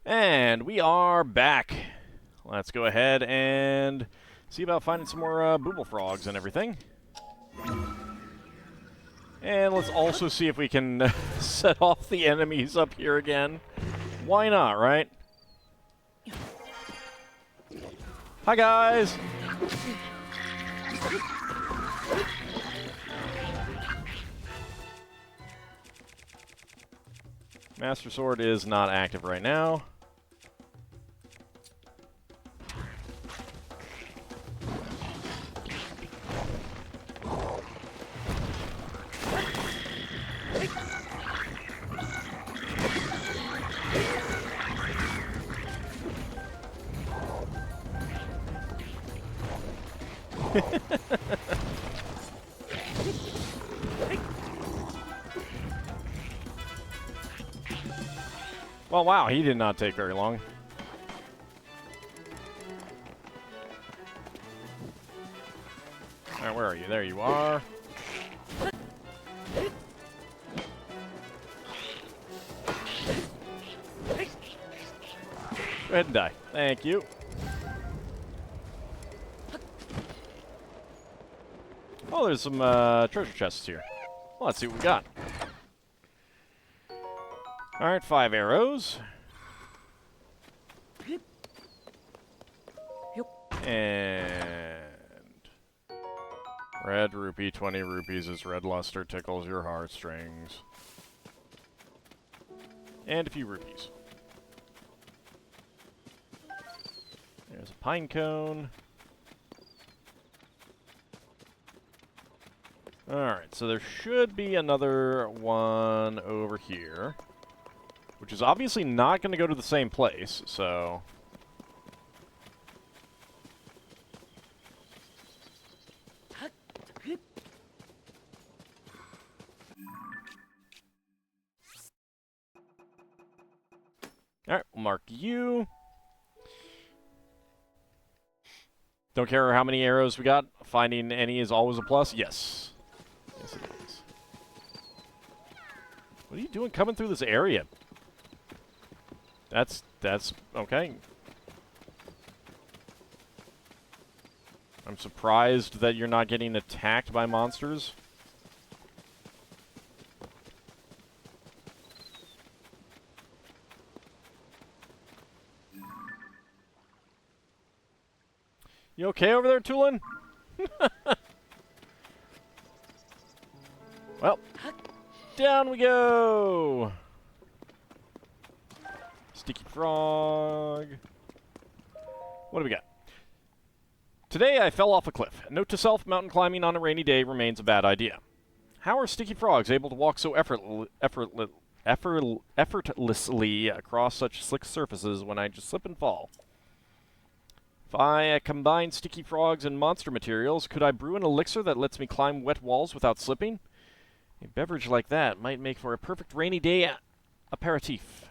And we are back. Let's go ahead and see about finding some more booble frogs and everything. And let's also see if we can set off the enemies up here again. Why not, right? Hi, guys! Master Sword is not active right now. Well, wow, he did not take very long. Alright, where are you? There you are. Go ahead and die. Thank you. Oh, there's some treasure chests here. Well, let's see what we got. Alright, 5 arrows. And red rupee, 20 rupees as red luster tickles your heartstrings. And a few rupees. There's a pine cone. Alright, so there should be another one over here. Which is obviously not going to go to the same place, so... Alright, we'll mark you. Don't care how many arrows we got. Finding any is always a plus. Yes. Yes, it is. What are you doing coming through this area? That's okay. I'm surprised that you're not getting attacked by monsters. You okay over there, Tulin? Well, down we go! Sticky frog. What do we got? Today I fell off a cliff. Note to self, mountain climbing on a rainy day remains a bad idea. How are sticky frogs able to walk so effortlessly across such slick surfaces when I just slip and fall? If I combine sticky frogs and monster materials, could I brew an elixir that lets me climb wet walls without slipping? A beverage like that might make for a perfect rainy day aperitif.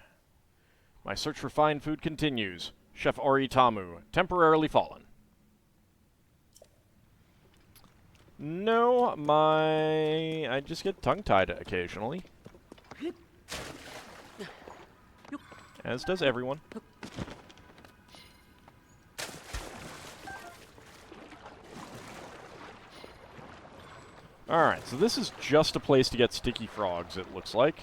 My search for fine food continues. Chef Ori Tamu, temporarily fallen. No, I just get tongue-tied occasionally. As does everyone. Alright, so this is just a place to get sticky frogs, it looks like.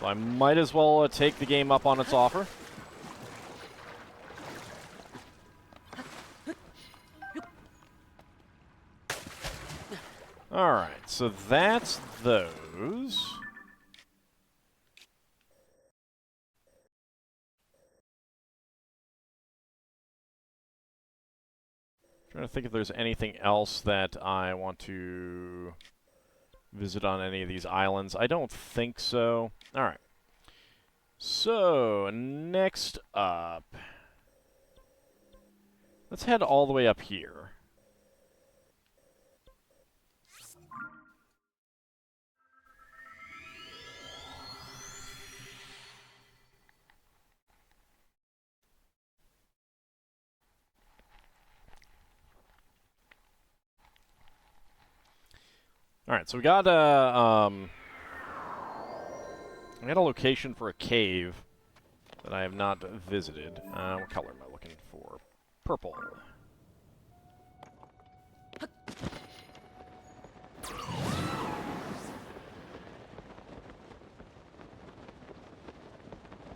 So I might as well take the game up on its offer. Alright, so that's those. Trying to think if there's anything else that I want to visit on any of these islands. I don't think so. Alright. So, next up, let's head all the way up here. Alright, so we got a location for a cave that I have not visited. What color am I looking for? Purple.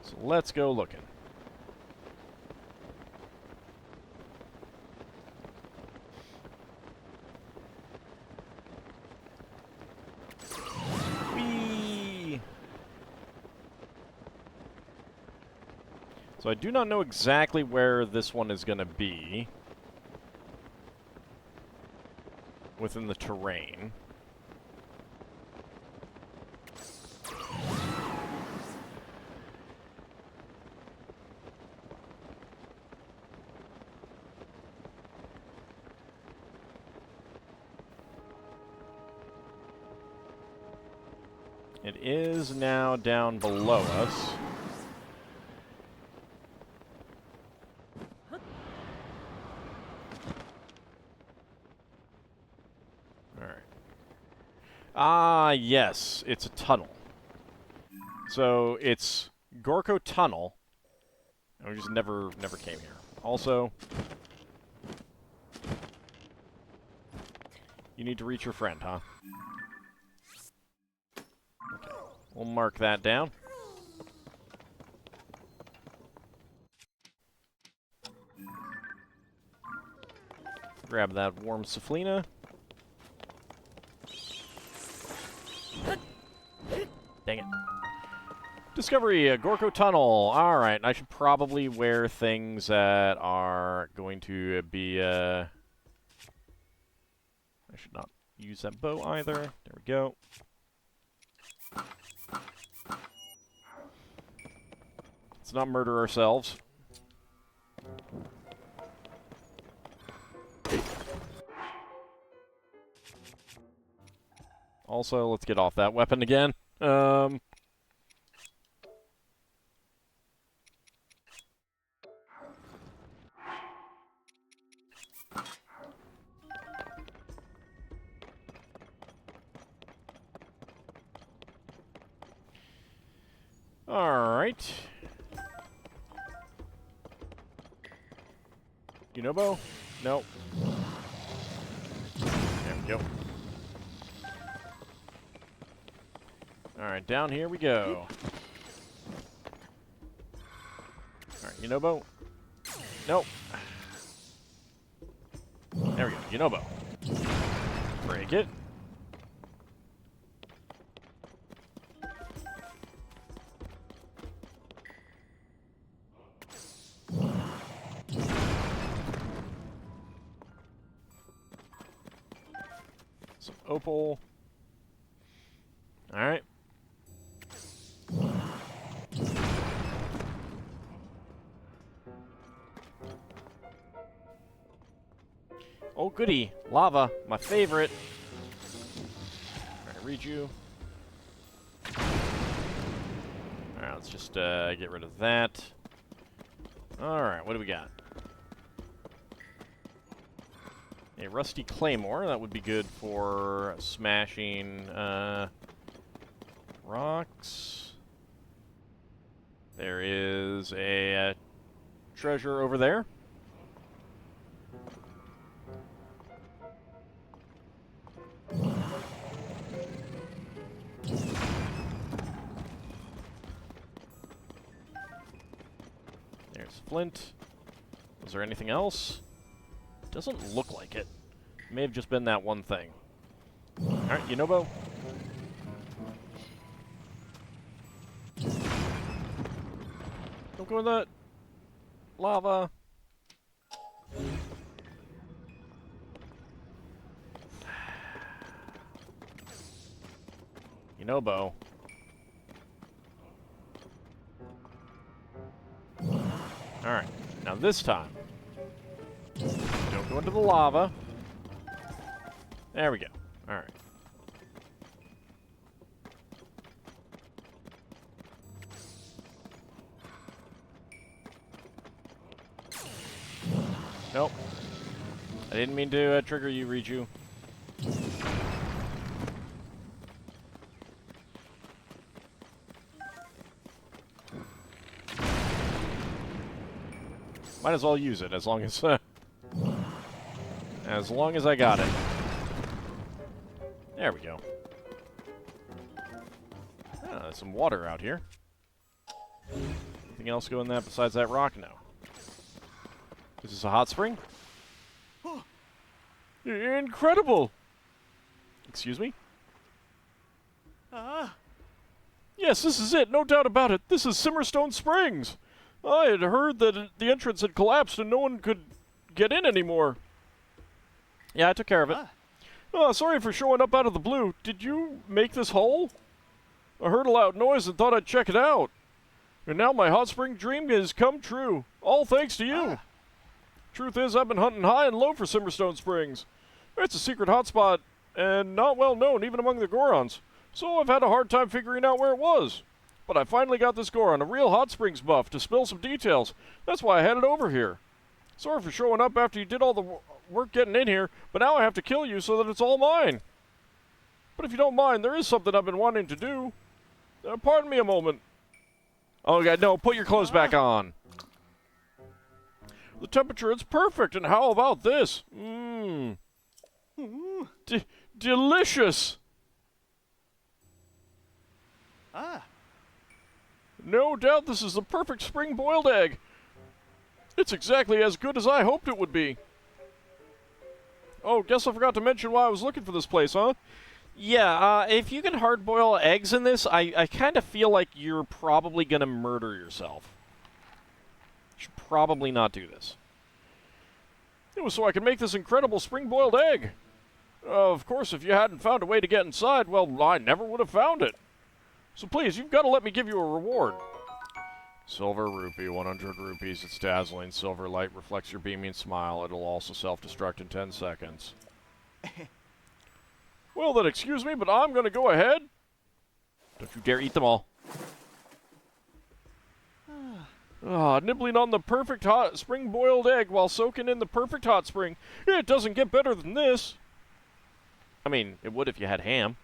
So let's go looking. So I do not know exactly where this one is going to be within the terrain. It is now down below us. Ah, yes, it's a tunnel. So it's Gorko Tunnel, and we just never came here. Also, you need to reach your friend, huh? Okay, we'll mark that down. Grab that warm Saflina. Dang it. Discovery, Gorko Tunnel. Alright, I should probably wear things that are going to be, I should not use that bow either. There we go. Let's not murder ourselves. Also, let's get off that weapon again. Alright. Yunobo? Nope. There we go. Alright, down here we go. Alright, Yunobo? Nope. There we go, Yunobo. Break it. Some opal. Alright. Oh, goody. Lava. My favorite. Alright, read you. Alright, let's just get rid of that. Alright, what do we got? A rusty claymore. That would be good for smashing rocks. There is a treasure over there. There's flint. Is there anything else? Doesn't look like it. May have just been that one thing. Alright, Yunobo. Don't go in that lava. Yunobo. Alright, now this time. Don't go into the lava. There we go. Alright. Nope. I didn't mean to trigger you, Riju. Might as well use it as long as I got it. There we go. Ah, there's some water out here. Anything else go in that besides that rock? No. Is this a hot spring? Incredible! Excuse me? Yes, this is it, no doubt about it. This is Simmerstone Springs. I had heard that the entrance had collapsed and no one could get in anymore. Yeah, I took care of it. Oh, sorry for showing up out of the blue. Did you make this hole? I heard a loud noise and thought I'd check it out. And now my hot spring dream has come true. All thanks to you. Truth is, I've been hunting high and low for Simmerstone Springs. It's a secret hotspot and not well known even among the Gorons. So I've had a hard time figuring out where it was. But I finally got this Goron, a real hot springs buff, to spill some details. That's why I headed over here. Sorry for showing up after you did all the work getting in here, but now I have to kill you so that it's all mine. But if you don't mind, there is something I've been wanting to do. Pardon me a moment. Oh, God, no, put your clothes back on. The temperature is perfect, and how about this? Mmm. Delicious! No doubt this is the perfect spring-boiled egg. It's exactly as good as I hoped it would be. Oh, guess I forgot to mention why I was looking for this place, huh? Yeah, if you can hard-boil eggs in this, I kind of feel like you're probably going to murder yourself. You should probably not do this. It was so I could make this incredible spring-boiled egg. Of course, if you hadn't found a way to get inside, well, I never would have found it. So please, you've got to let me give you a reward. Silver rupee, 100 rupees. It's dazzling. Silver light reflects your beaming smile. It'll also self-destruct in 10 seconds. Well, then excuse me, but I'm going to go ahead. Don't you dare eat them all. Nibbling on the perfect hot spring-boiled egg while soaking in the perfect hot spring. It doesn't get better than this. I mean, it would if you had ham.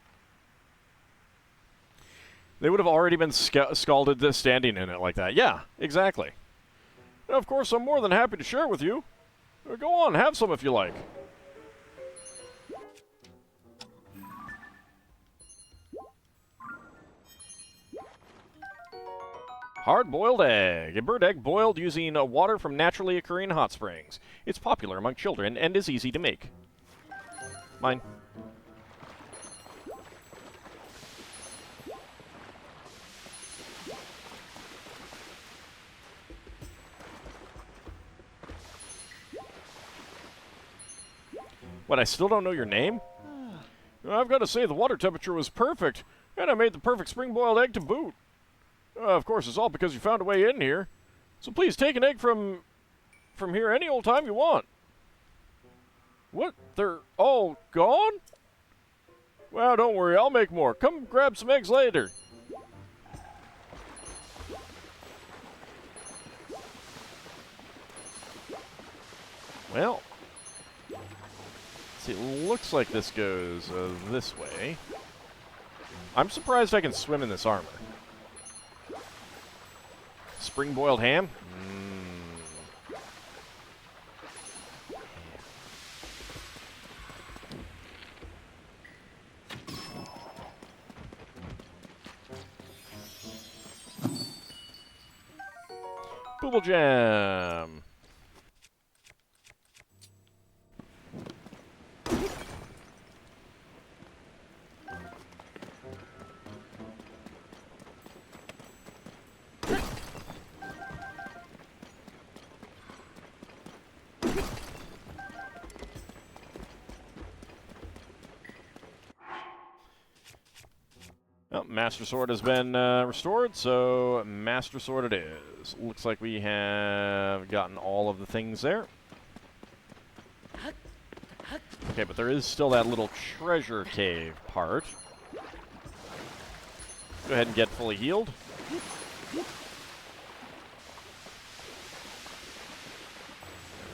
They would have already been scalded standing in it like that. Yeah, exactly. Now, of course, I'm more than happy to share it with you. Go on, have some if you like. Hard-boiled egg. A bird egg boiled using water from naturally occurring hot springs. It's popular among children and is easy to make. Mine. What, I still don't know your name? I've got to say, the water temperature was perfect, and I made the perfect spring-boiled egg to boot. Of course, it's all because you found a way in here. So please take an egg from here any old time you want. What? They're all gone? Well, don't worry, I'll make more. Come grab some eggs later. Well, see, it looks like this goes this way. I'm surprised I can swim in this armor. Spring-boiled ham? Booble Jam! Oh, Master Sword has been restored, so Master Sword it is. Looks like we have gotten all of the things there. Okay, but there is still that little treasure cave part. Go ahead and get fully healed. There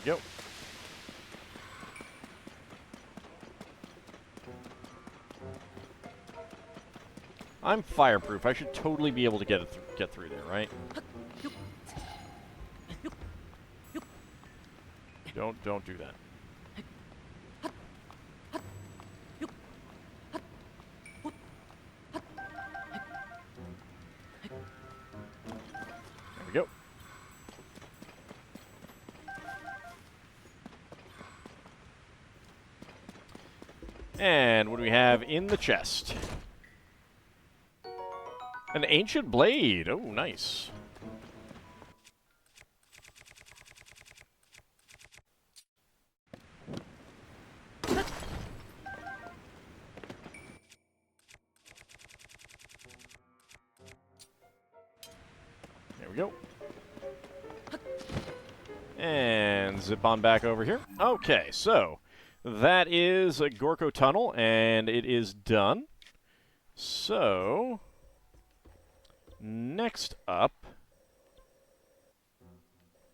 we go. I'm fireproof. I should totally be able to get through there, right? Don't do that. There we go. And what do we have in the chest? An ancient blade. Oh, nice. There we go. And zip on back over here. Okay, so that is a Gorko Tunnel, and it is done. So, next up,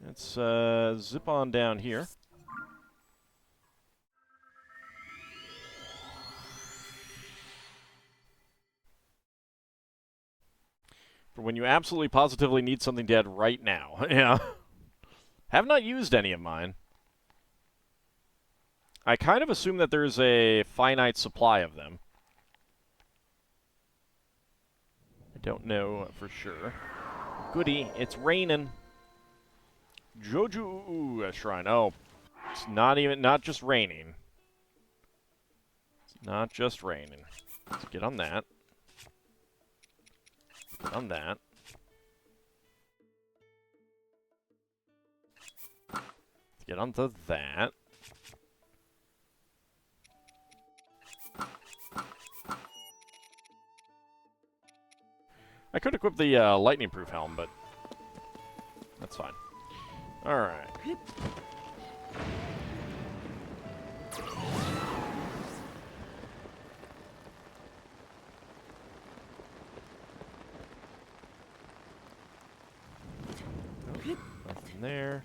let's zip on down here. For when you absolutely positively need something dead right now. Yeah. Have not used any of mine. I kind of assume that there's a finite supply of them. I don't know for sure. Goody, it's raining. Joju Shrine. Oh, it's not just raining. It's not just raining. Let's get on that. Get on that. Let's get onto that. I could equip the lightning-proof helm, but that's fine. Alright. Oh, nothing there.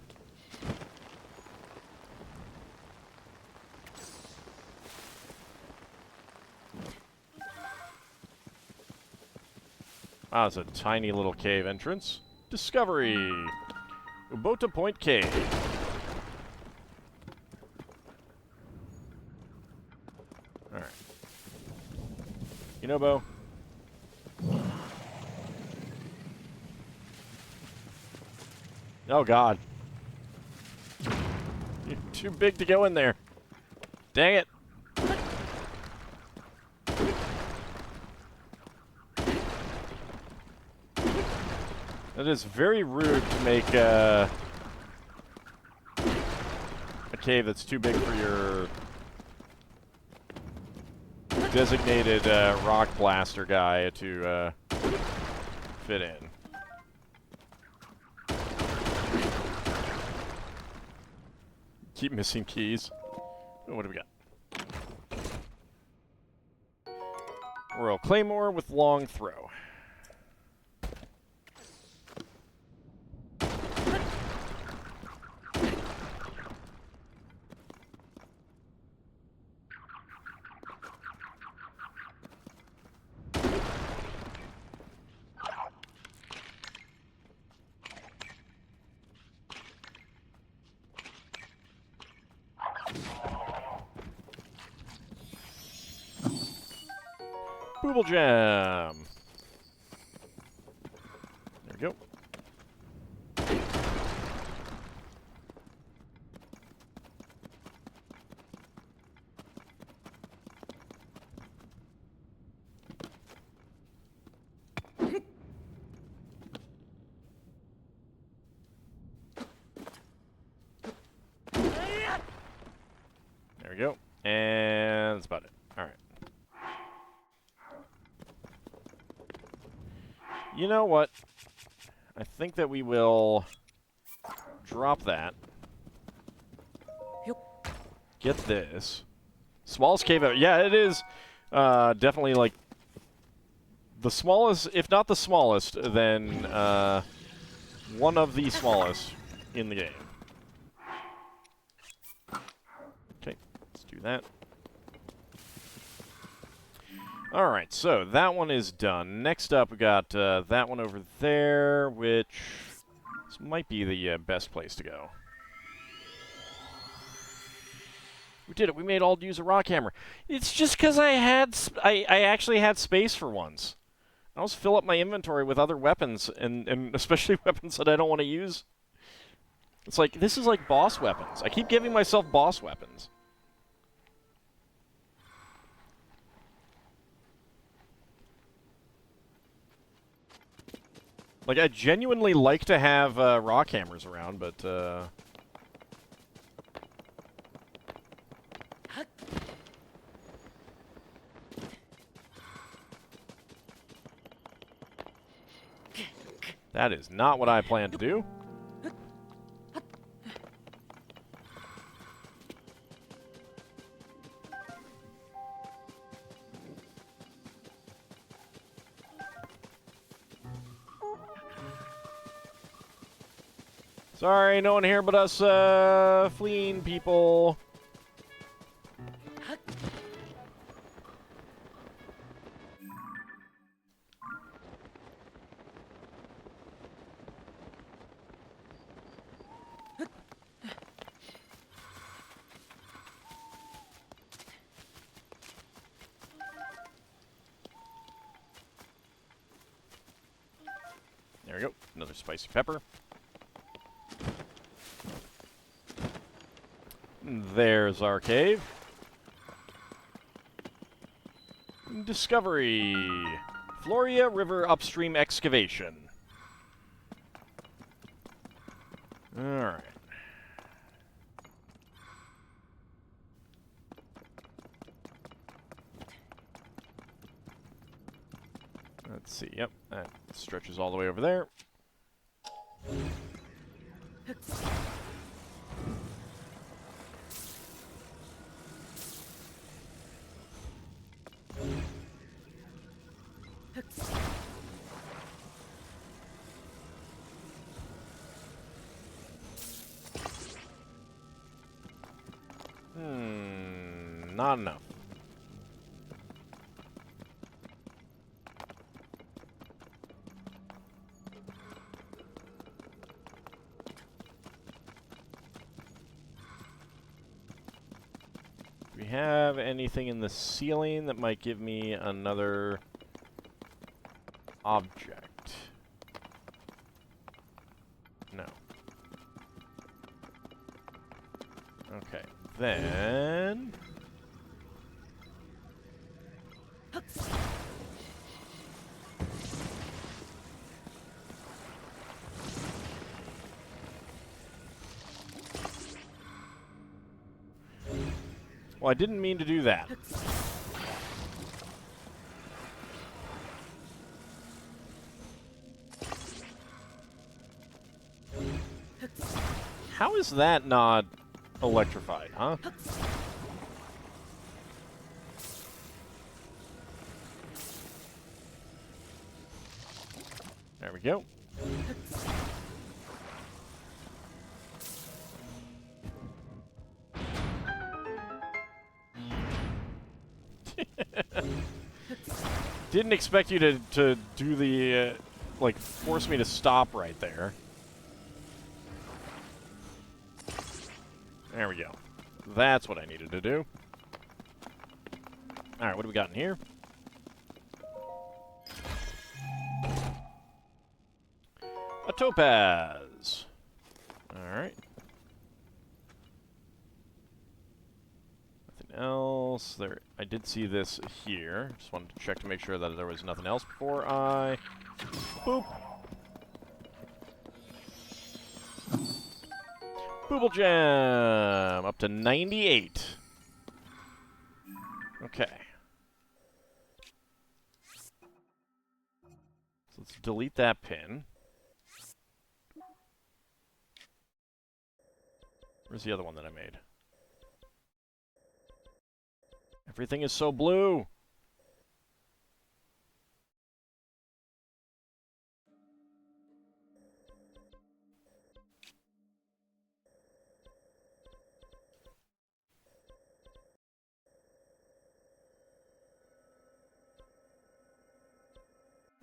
Ah, it's a tiny little cave entrance. Discovery! Ubota Point Cave. Alright. You know, Bo? Oh, God. You're too big to go in there. Dang it. It is very rude to make a cave that's too big for your designated rock blaster guy to fit in. Keep missing keys. Oh, what do we got? Royal Claymore with long throw. Booble Jam. There we go. There we go. And that's about it. All right. You know what? I think that we will drop that. Get this. Smallest cave ever. Yeah, it is definitely like the smallest, if not the smallest, then one of the smallest in the game. Okay, let's do that. Alright, so that one is done. Next up, we got that one over there, which this might be the best place to go. We did it. We made Ald use a rock hammer. It's just because I actually had space for once. I always fill up my inventory with other weapons, and especially weapons that I don't want to use. It's like, this is like boss weapons. I keep giving myself boss weapons. Like, I genuinely like to have rock hammers around, but that is not what I plan to do. Sorry, no one here but us fleeing people. There we go. Another spicy pepper. There's our cave. Discovery. Floria River upstream excavation. Alright. Let's see. Yep, that stretches all the way over there. Not enough. Do we have anything in the ceiling that might give me another object? No. Okay, then... Well, I didn't mean to do that. How is that not electrified, huh? There we go. Didn't expect you to do the, like, force me to stop right there. There we go. That's what I needed to do. Alright, what do we got in here? A topaz. Alright. Nothing else. There, I did see this here. Just wanted to check to make sure that there was nothing else before I... Boop! Booble Gem! Up to 98. Okay. So let's delete that pin. Where's the other one that I made? Everything is so blue!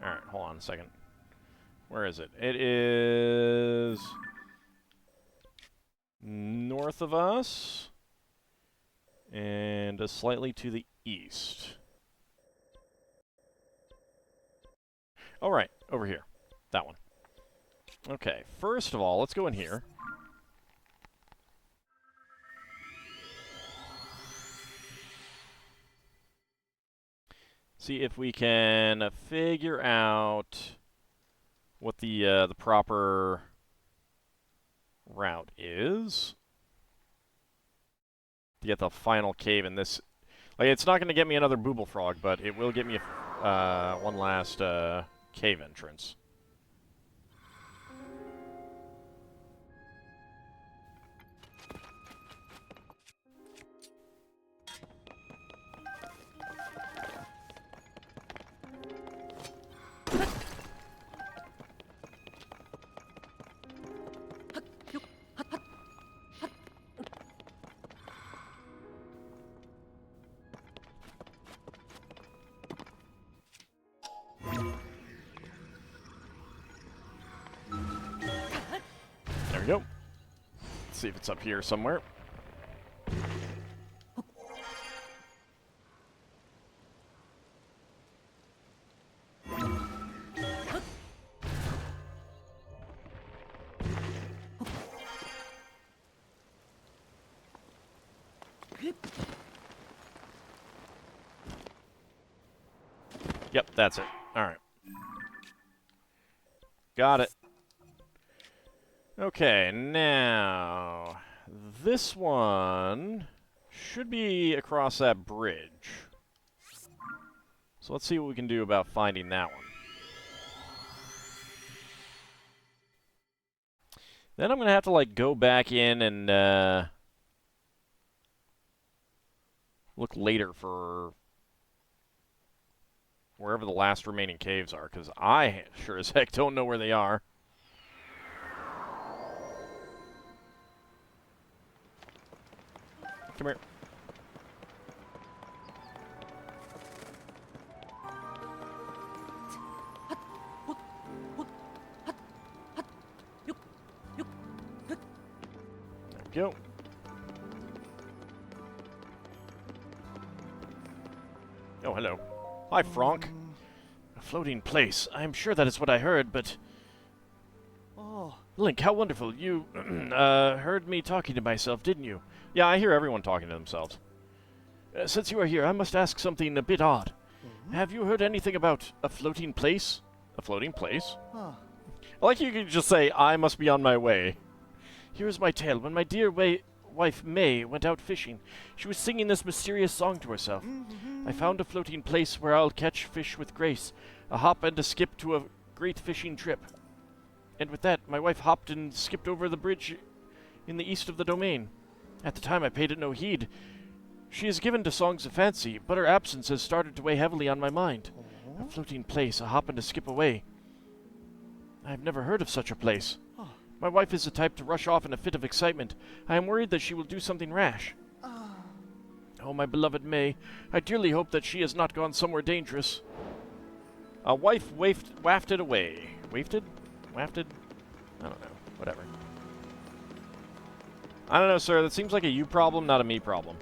Alright, hold on a second. Where is it? It is... north of us. And slightly to the east. All right, over here. That one. Okay, first of all, let's go in here. See if we can figure out what the proper route is to get the final cave in this. Like, it's not going to get me another booble frog, but it will get me one last cave entrance. There we go. Let's see if it's up here somewhere. Yep, that's it. All right. Got it. Okay, now this one should be across that bridge. So let's see what we can do about finding that one. Then I'm going to have to, like, go back in and look later for wherever the last remaining caves are, because I sure as heck don't know where they are. Come here. There we go. Oh, hello. Hi, Franck. A floating place. I'm sure that is what I heard, but... Oh. Link, how wonderful. You heard me talking to myself, didn't you? Yeah, I hear everyone talking to themselves. Since you are here, I must ask something a bit odd. Have you heard anything about a floating place? A floating place? I like you could just say, I must be on my way. Here is my tale. When my dear wife May went out fishing, she was singing this mysterious song to herself. I found a floating place where I'll catch fish with grace, a hop and a skip to a great fishing trip. And with that, my wife hopped and skipped over the bridge in the east of the domain. At the time, I paid it no heed. She is given to songs of fancy, but her absence has started to weigh heavily on my mind. A floating place, a hop and a skip away. I have never heard of such a place. My wife is the type to rush off in a fit of excitement. I am worried that she will do something rash. Oh, my beloved May, I dearly hope that she has not gone somewhere dangerous. A wife wafted away. Wafted? Wafted? I don't know. Whatever. I don't know, sir. That seems like a you problem, not a me problem.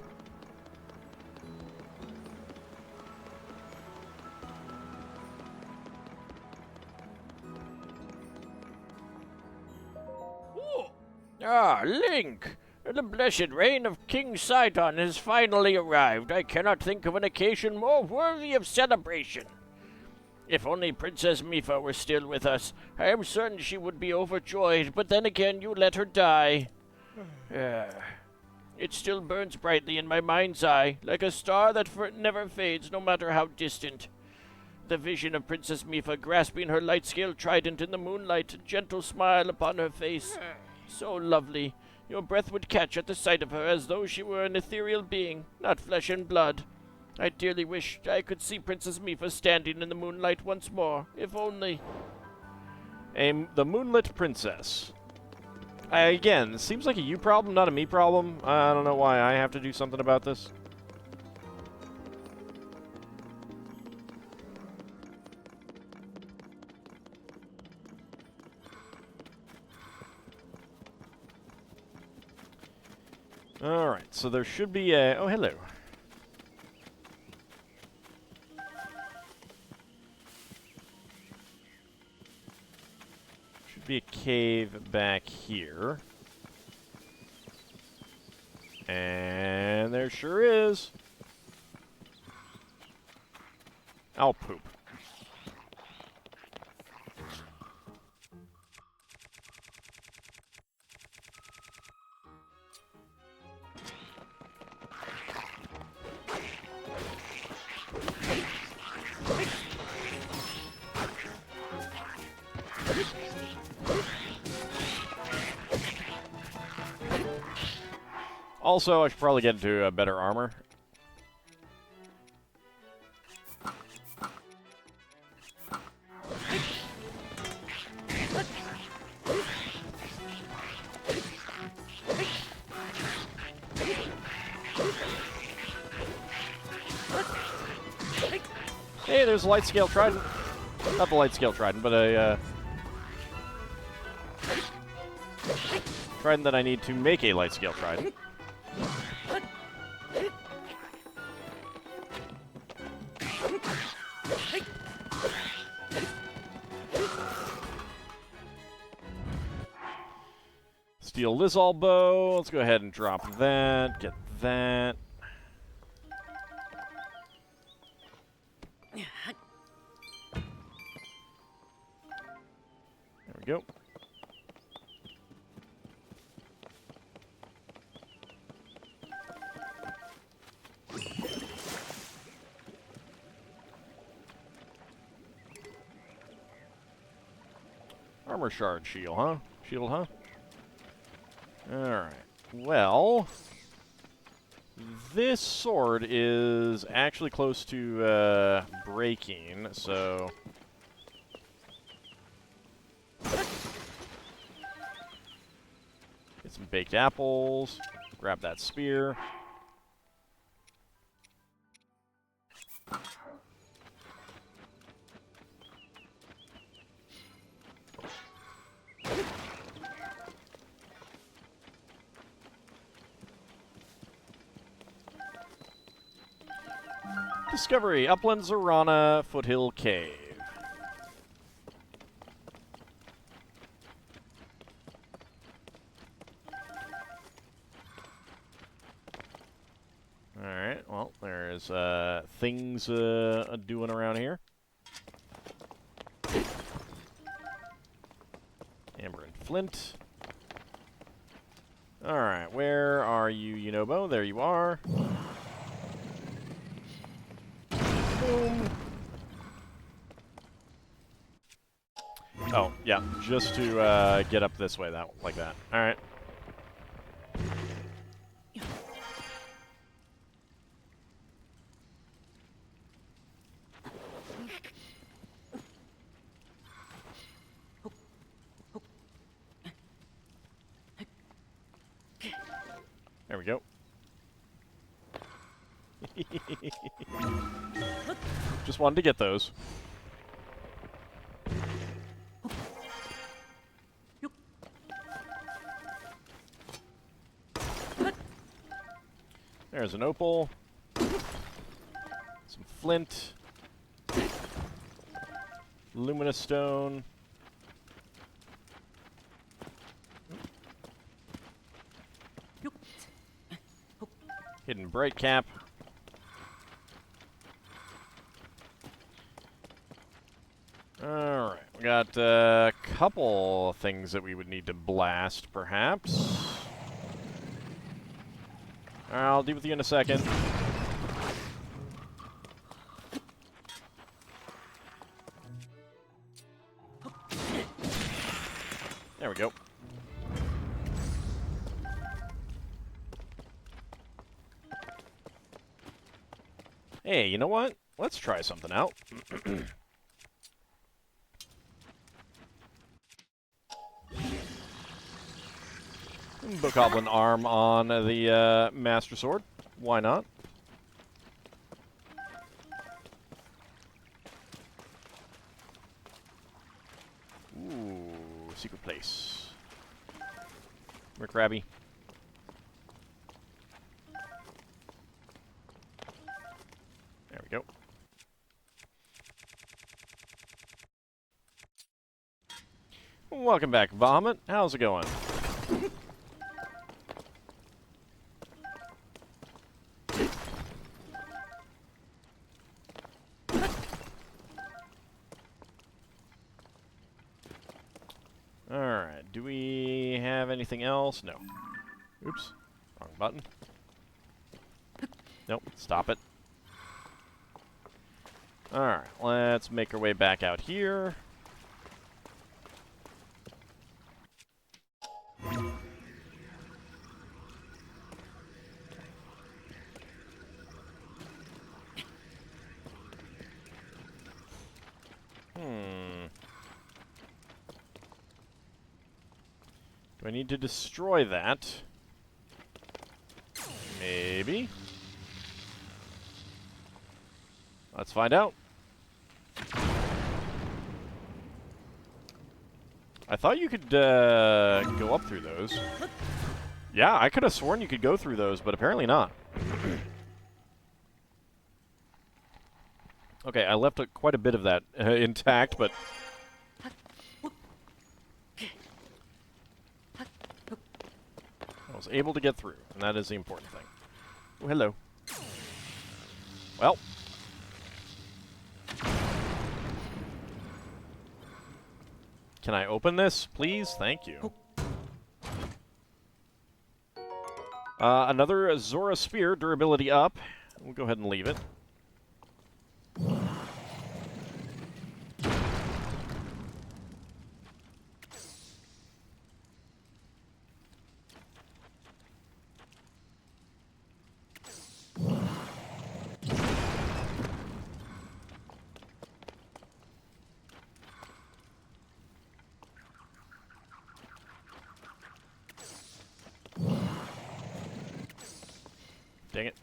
Ah, Link! The blessed reign of King Sidon has finally arrived. I cannot think of an occasion more worthy of celebration. If only Princess Mipha were still with us, I am certain she would be overjoyed, but then again you let her die. It still burns brightly in my mind's eye, like a star that never fades, no matter how distant. The vision of Princess Mipha grasping her light-scale trident in the moonlight, a gentle smile upon her face. So lovely. Your breath would catch at the sight of her as though she were an ethereal being, not flesh and blood. I dearly wished I could see Princess Mipha standing in the moonlight once more, if only. The Moonlit Princess. Again, it seems like a you problem, not a me problem. I don't know why I have to do something about this. Alright, so there should be a... Oh, hello. Should be a cave back here. And there sure is. I'll poop. Also, I should probably get into a better armor. Hey, there's a light scale trident. Not the light scale trident, but a trident that I need to make a light scale trident. Steel Lizal bow. Let's go ahead and drop that. Get that. There we go. Armor shard shield, huh? Shield, huh? Alright. Well, this sword is actually close to breaking, so... Get some baked apples. Grab that spear. Discovery, Upland Zorana, Foothill Cave. Alright, well, there's things doing around here. Amber and flint. Alright, where are you, Yunobo? There you are. Boom. Oh, yeah, just to get up this way, like that. Alright. There we go. Just wanted to get those. There's an opal. Some flint. Luminous stone. Hidden bright cap. Alright, we got a couple things that we would need to blast, perhaps. I'll deal with you in a second. There we go. Hey, you know what? Let's try something out. Bokoblin arm on the Master Sword. Why not? Ooh, secret place. Come here, Krabby. Welcome back, Vomit. How's it going? Alright, do we have anything else? No. Oops. Wrong button. Nope, stop it. Alright, let's make our way back out here. Do I need to destroy that? Maybe. Let's find out. I thought you could go up through those. Yeah, I could have sworn you could go through those, but apparently not. Okay, I left quite a bit of that intact, but... I was able to get through, and that is the important thing. Oh, hello. Well. Can I open this, please? Thank you. Another Zora Spear, durability up. We'll go ahead and leave it. Dang it.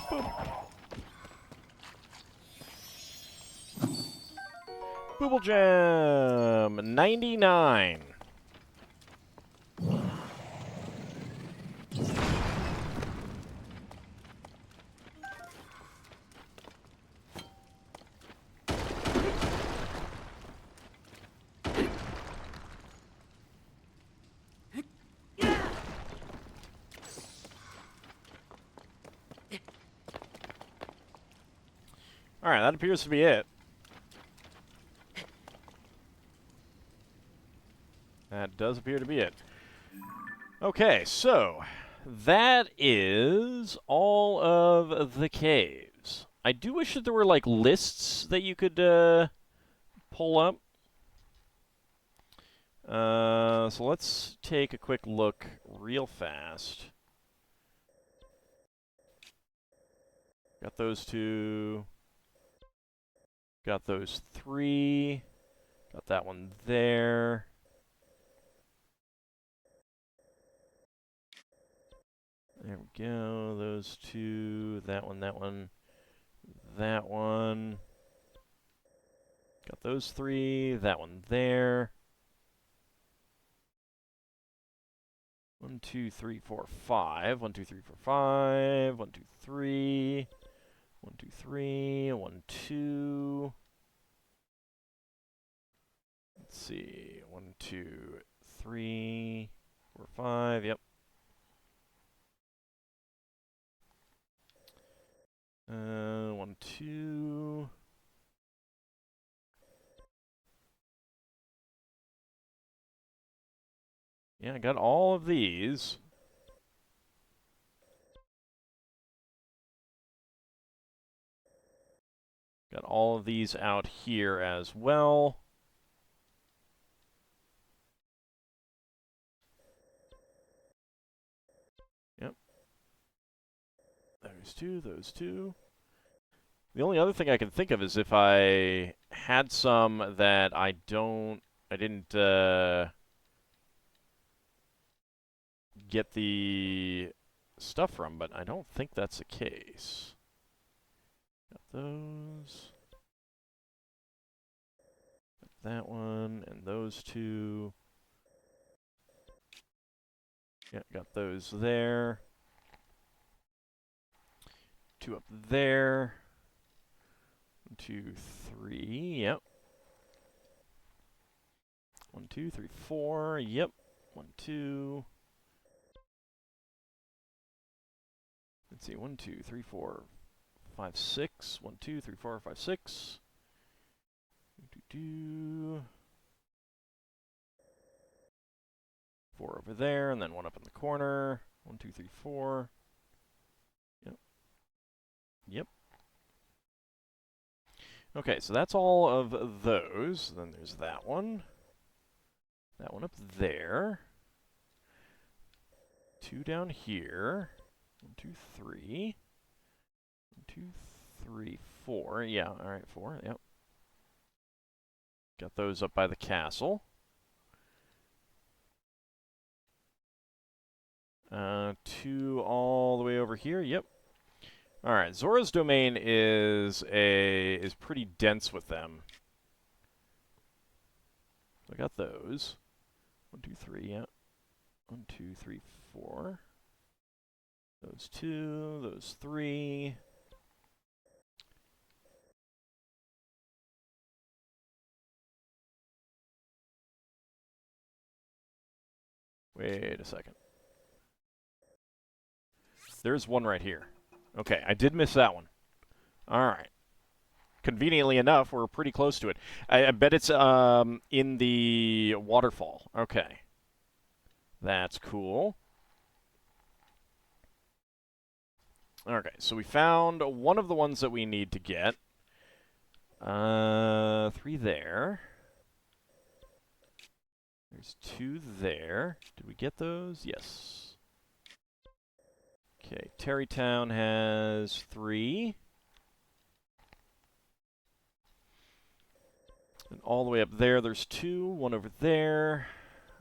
Boom. Booble Gem! 99. Alright, that appears to be it. That does appear to be it. Okay, so that is all of the caves. I do wish that there were, like, lists that you could pull up. So let's take a quick look real fast. Got those two. Got those three. Got that one there. There we go. Those two. That one, that one, that one. Got those three. That one there. 1, 2, 3, 4, 5. 1, 2, 3, 4, 5. 1, 2, 3. 1, 2, 3. 1, 2. Let's see. 1, 2, 3, 4, 5. Yep. 1, 2. Yeah, I got all of these. Got all of these out here as well. Yep. Those two, those two. The only other thing I can think of is if I had some that I didn't get the stuff from, but I don't think that's the case. Got those. Got that one, and those two. Yeah, got those there. 2 up there. 1, 2, 3. Yep. 1, 2, 3, 4. Yep. 1, 2. Let's see. 1, 2, 3, 4, 5, 6. 1, 2, 3, 4, 5, 6. 4 over there, and then 1 up in the corner. 1, 2, 3, 4. Yep. Yep. Okay, so that's all of those. Then there's that one. That one up there. 2 down here. 1, 2, 3. 1, 2, 3, 4. Yeah, alright, 4. Yep. Got those up by the castle. 2 all the way over here. Yep. All right. Zora's domain is pretty dense with them. I got those. 1, 2, 3. Yeah. 1, 2, 3, 4. Those 2. Those 3. Wait a second. There's one right here. Okay, I did miss that one. All right. Conveniently enough, we're pretty close to it. I bet it's in the waterfall. Okay. That's cool. Okay, so we found one of the ones that we need to get. 3 there. There's 2 there. Did we get those? Yes. Okay, Terrytown has 3. And all the way up there, there's 2. 1 over there.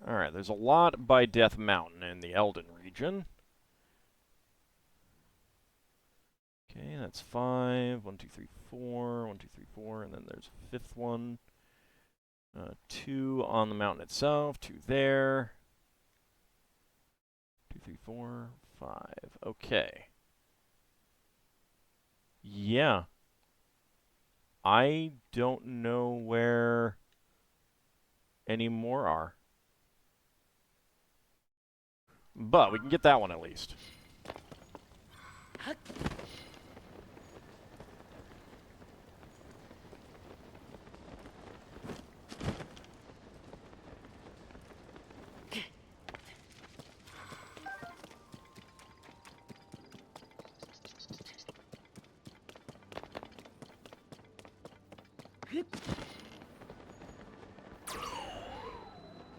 Alright, there's a lot by Death Mountain in the Eldin region. Okay, that's 5. 1, 2, 3, 4. 1, 2, 3, 4. And then there's a 5th one. 2 on the mountain itself. 2 there. 2, 3, 4, 5. Okay. Yeah. I don't know where any more are. But we can get that one at least.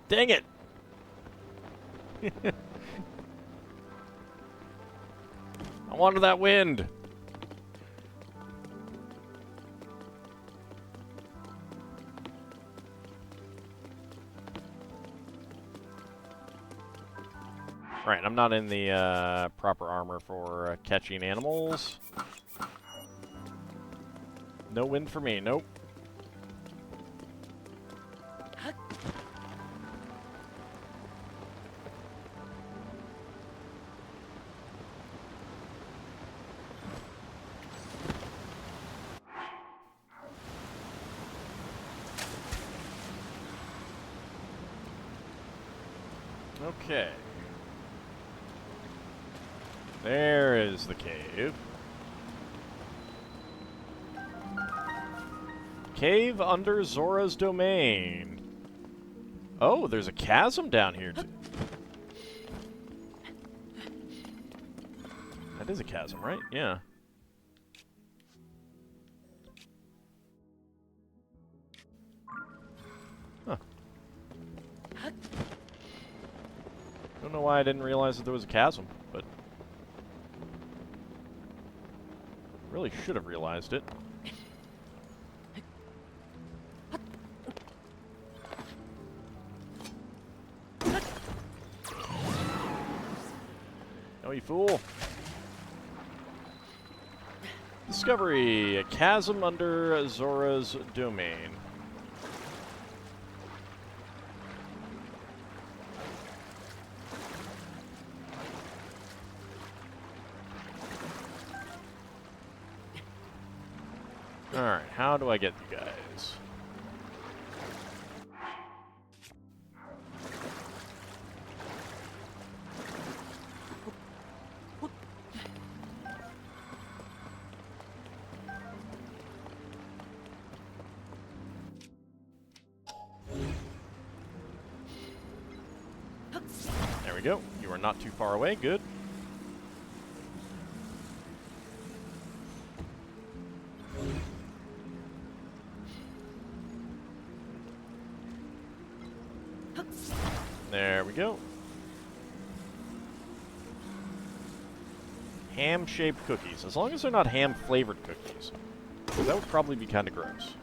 Dang it! I wanted that wind! Right, I'm not in the proper armor for catching animals. No wind for me, nope. Okay. There is the cave. Cave under Zora's domain. Oh, there's a chasm down here too. That is a chasm, right? Yeah. Huh. Don't know why I didn't realize that there was a chasm, but really should have realized it. Oh, you fool. Discovery, a chasm under Zora's domain. Alright, how do I get you guys? There we go. You are not too far away. Good. There we go. Ham-shaped cookies. As long as they're not ham-flavored cookies. Because that would probably be kind of gross.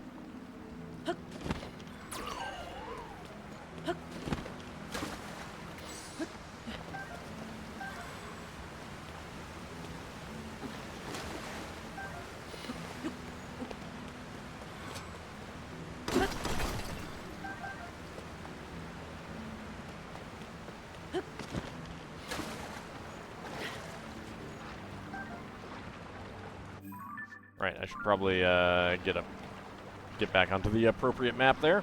Right, I should probably get back onto the appropriate map there.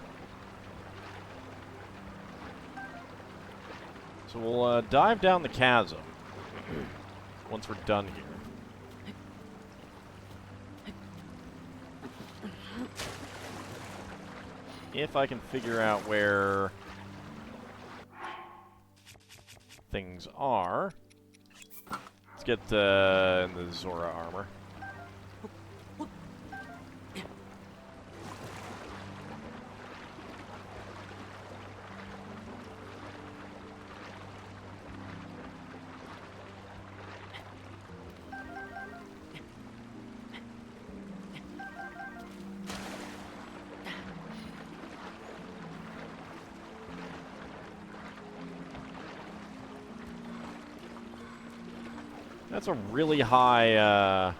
So we'll dive down the chasm once we're done here. If I can figure out where things are. Let's get in the Zora armor. That's a really high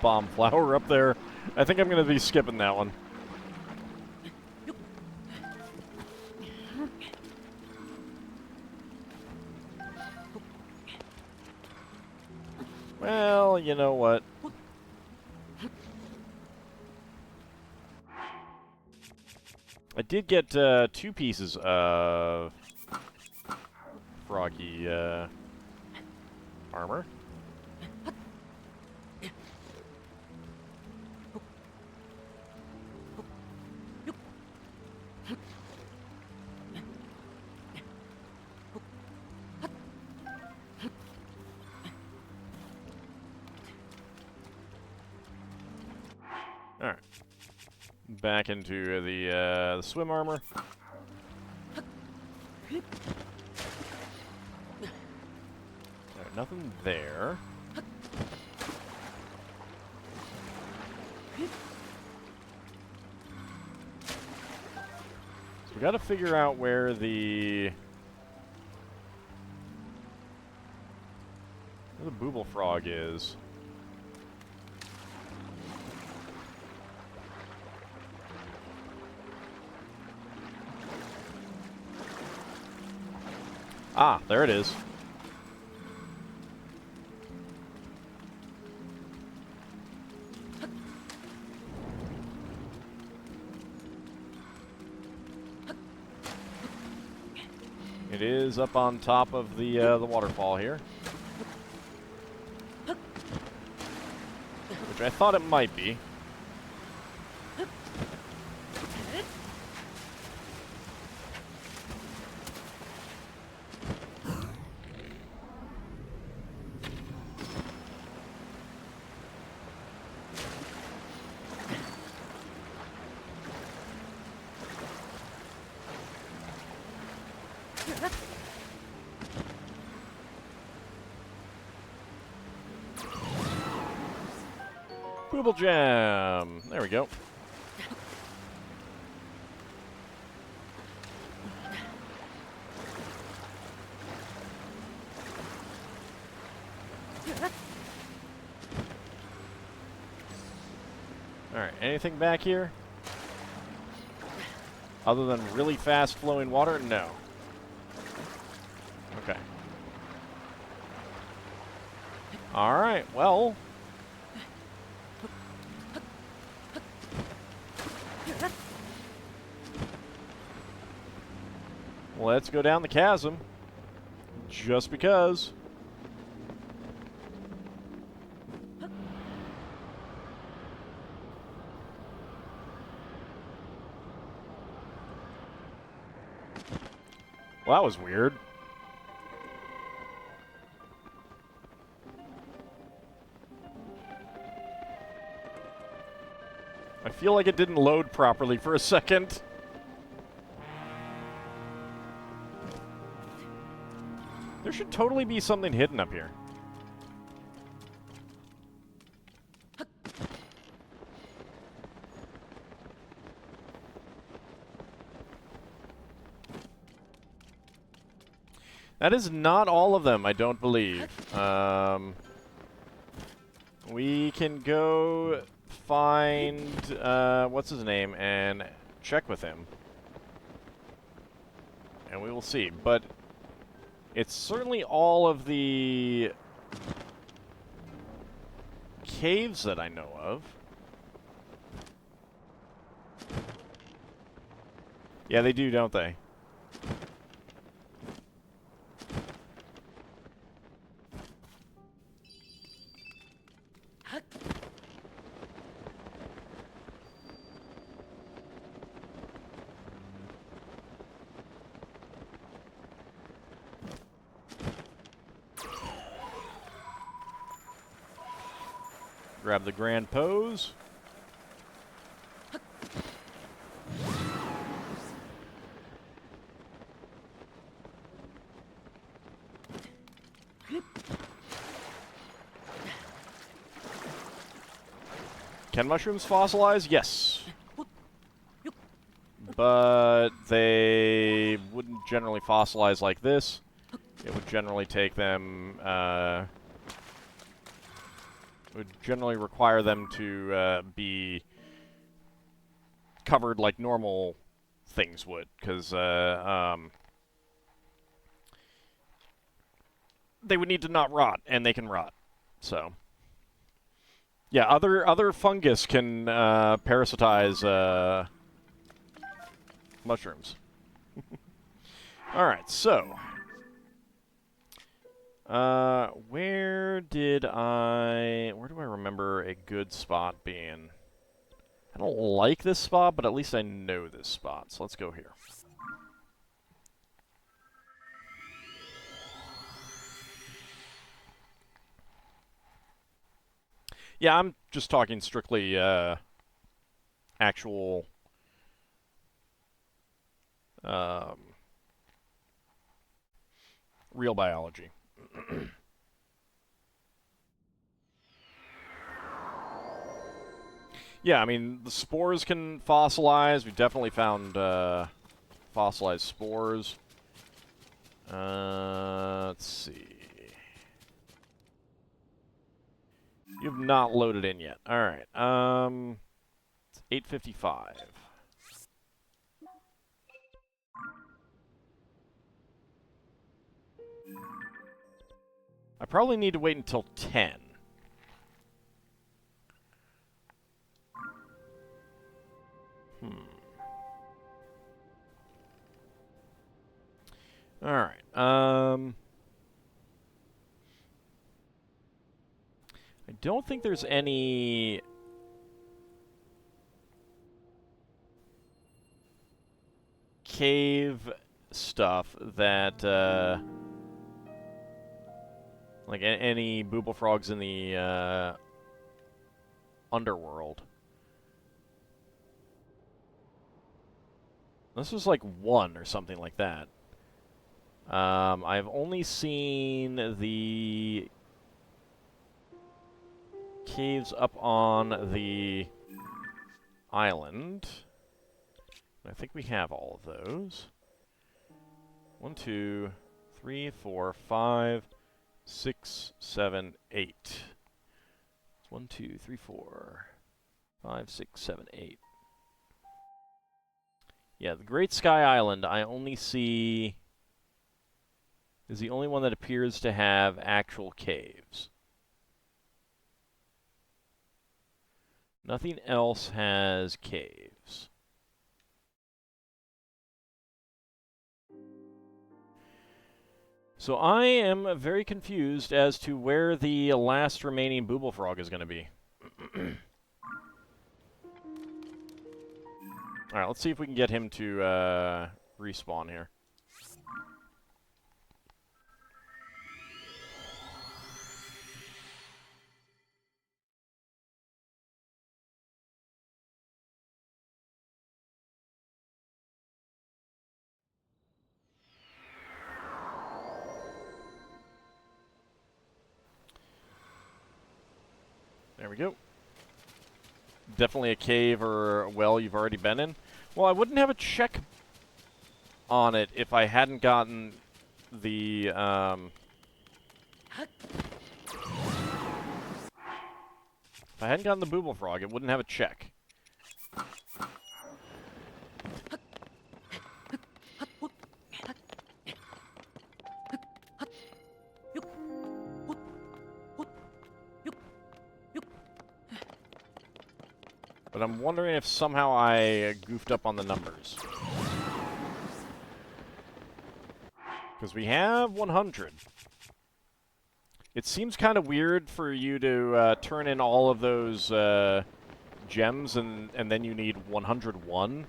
bomb flower up there. I think I'm going to be skipping that one. Well, you know what? I did get 2 pieces of froggy armor. Alright. Back into the swim armor. Nothing there. So we got to figure out where the booble frog is. Ah, there it is. It is up on top of the waterfall here. Which I thought it might be. Booble Jam! There we go. Alright, anything back here? Other than really fast flowing water? No. Okay. Alright, well. Let's go down the chasm. Just because. Well, that was weird. I feel like it didn't load properly for a second. There should totally be something hidden up here. That is not all of them, I don't believe. We can go find, what's his name, and check with him. And we will see. But it's certainly all of the caves that I know of. Yeah, they do, don't they? Grab the grand pose. Can mushrooms fossilize? Yes. But they wouldn't generally fossilize like this. It would generally take them, would generally require them to be covered like normal things would, because they would need to not rot, and they can rot. So, yeah, other fungus can parasitize mushrooms. All right, so where do I remember a good spot being? I don't like this spot, but at least I know this spot, so let's go here. Yeah, I'm just talking strictly actual real biology. Yeah, I mean, the spores can fossilize. We definitely found fossilized spores. Let's see. You've not loaded in yet. All right. It's 8:55. I probably need to wait until 10. All right. I don't think there's any cave stuff that like any booble frogs in the underworld. This was like 1 or something like that. I've only seen the caves up on the island. I think we have all of those. 1, 2, 3, 4, 5, 6, 7, 8. It's 1, 2, 3, 4, 5, 6, 7, 8. Yeah, the Great Sky Island, I only see, is the only one that appears to have actual caves. Nothing else has caves. So I am very confused as to where the last remaining Booble Frog is going to be. Alright, let's see if we can get him to respawn here. There we go. Definitely a cave or a well you've already been in. Well, I wouldn't have a check on it if I hadn't gotten the, if I hadn't gotten the Booble Frog, it wouldn't have a check. But I'm wondering if somehow I goofed up on the numbers. Because we have 100. It seems kind of weird for you to turn in all of those gems and then you need 101.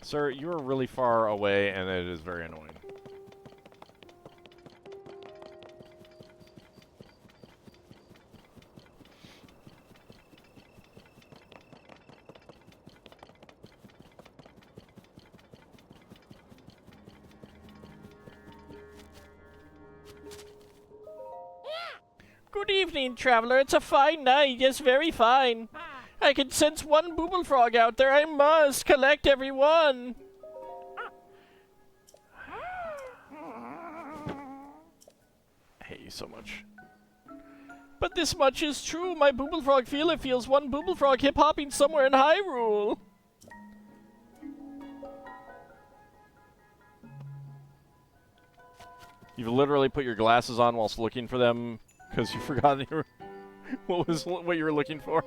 Sir, you are really far away, and it is very annoying. Good evening, traveler. It's a fine night. Yes, very fine. I can sense one Booble Frog out there. I must collect every one. I hate you so much. But this much is true. My Booble Frog feeler feels one Booble Frog hip-hopping somewhere in Hyrule. You've literally put your glasses on whilst looking for them because you forgot you were what you were looking for.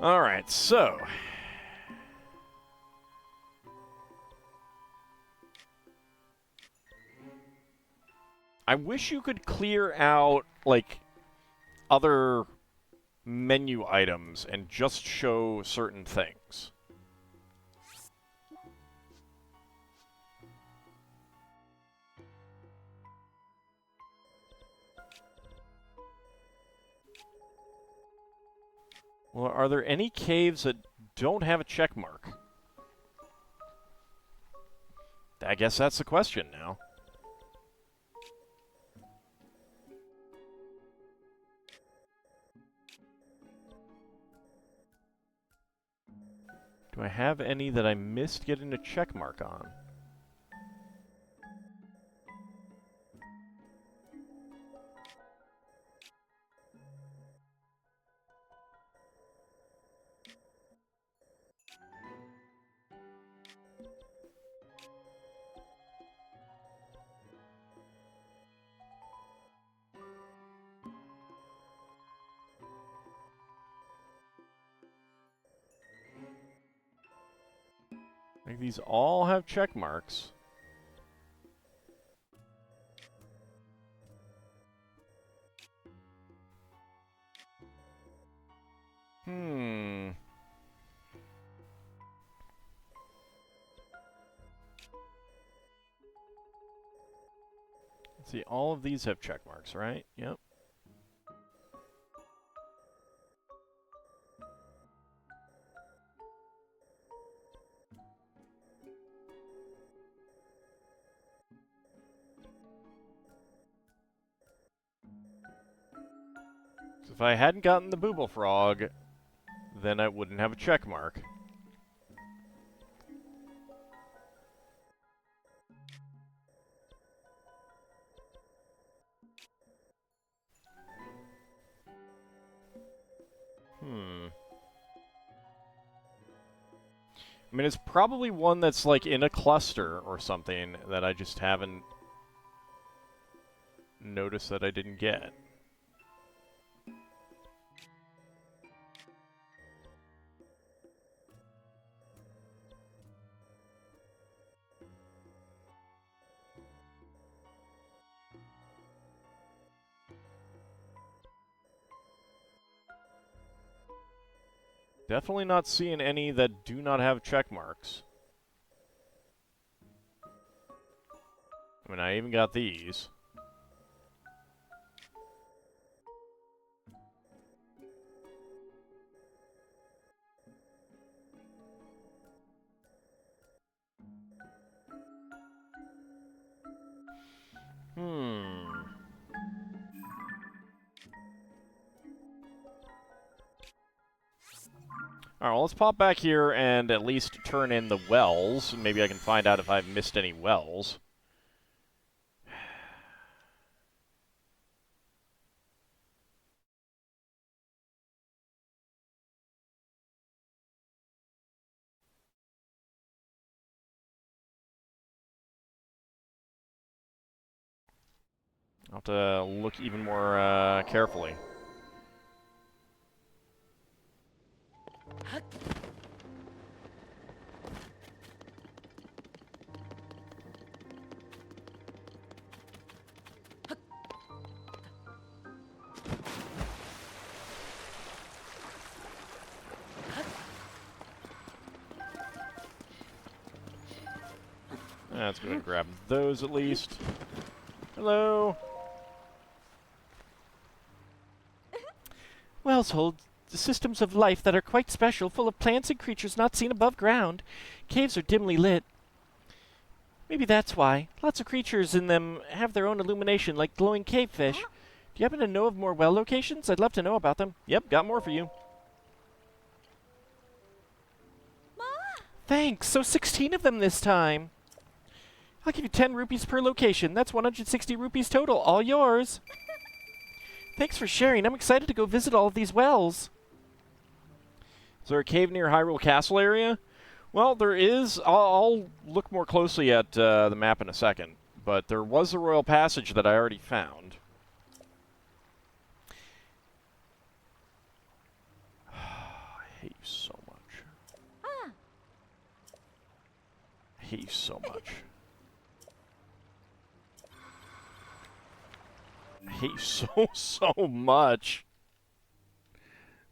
All right, so I wish you could clear out like other menu items and just show certain things. Well, are there any caves that don't have a check mark? I guess that's the question now. Do I have any that I missed getting a check mark on? Like these all have check marks. Let's see, all of these have check marks, right? Yep. So if I hadn't gotten the Booble Frog, then I wouldn't have a check mark. I mean, it's probably one that's, like, in a cluster or something that I just haven't noticed that I didn't get. Definitely not seeing any that do not have check marks. I mean, I even got these. Alright, well, let's pop back here and at least turn in the wells. Maybe I can find out if I've missed any wells. I'll have to look even more carefully. Let's go ahead and grab those at least. Hello. Wells hold systems of life that are quite special, full of plants and creatures not seen above ground. Caves are dimly lit. Maybe that's why. Lots of creatures in them have their own illumination, like glowing cave fish. Do you happen to know of more well locations? I'd love to know about them. Yep, got more for you. Thanks, so 16 of them this time. I'll give you 10 rupees per location. That's 160 rupees total, all yours. Thanks for sharing. I'm excited to go visit all of these wells. Is there a cave near Hyrule Castle area? Well, there is. I'll look more closely at the map in a second. But there was a Royal Passage that I already found. I hate you so much. I hate you so much. I hate you so much.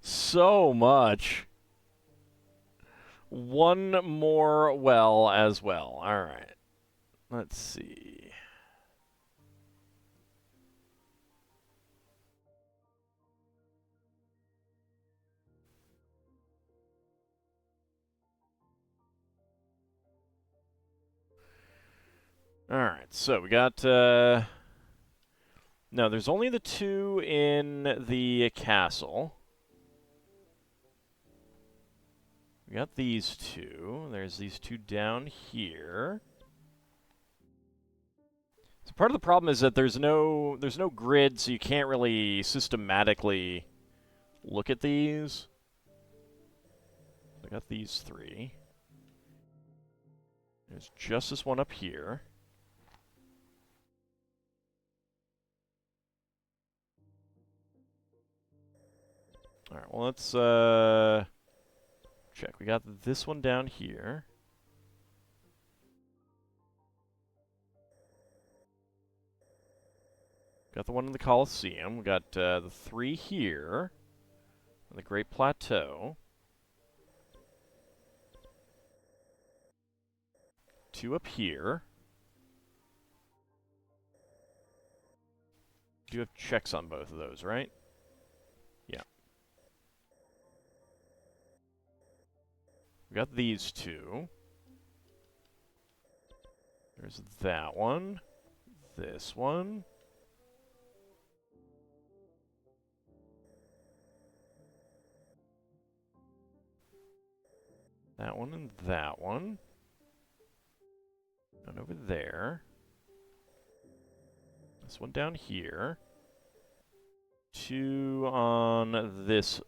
So much. One more well as well. Alright. Let's see. Alright, so we got, no, there's only the two in the castle. We got these two. There's these two down here. So part of the problem is that there's no grid, so you can't really systematically look at these. I got these three. There's just this one up here. Alright, well, let's check. We got this one down here. Got the one in the Colosseum. We got the three here on the Great Plateau. Two up here. Do have checks on both of those, right? Yeah. We got these two. There's that one. This one. That one and that one. And over there. This one down here. Two on this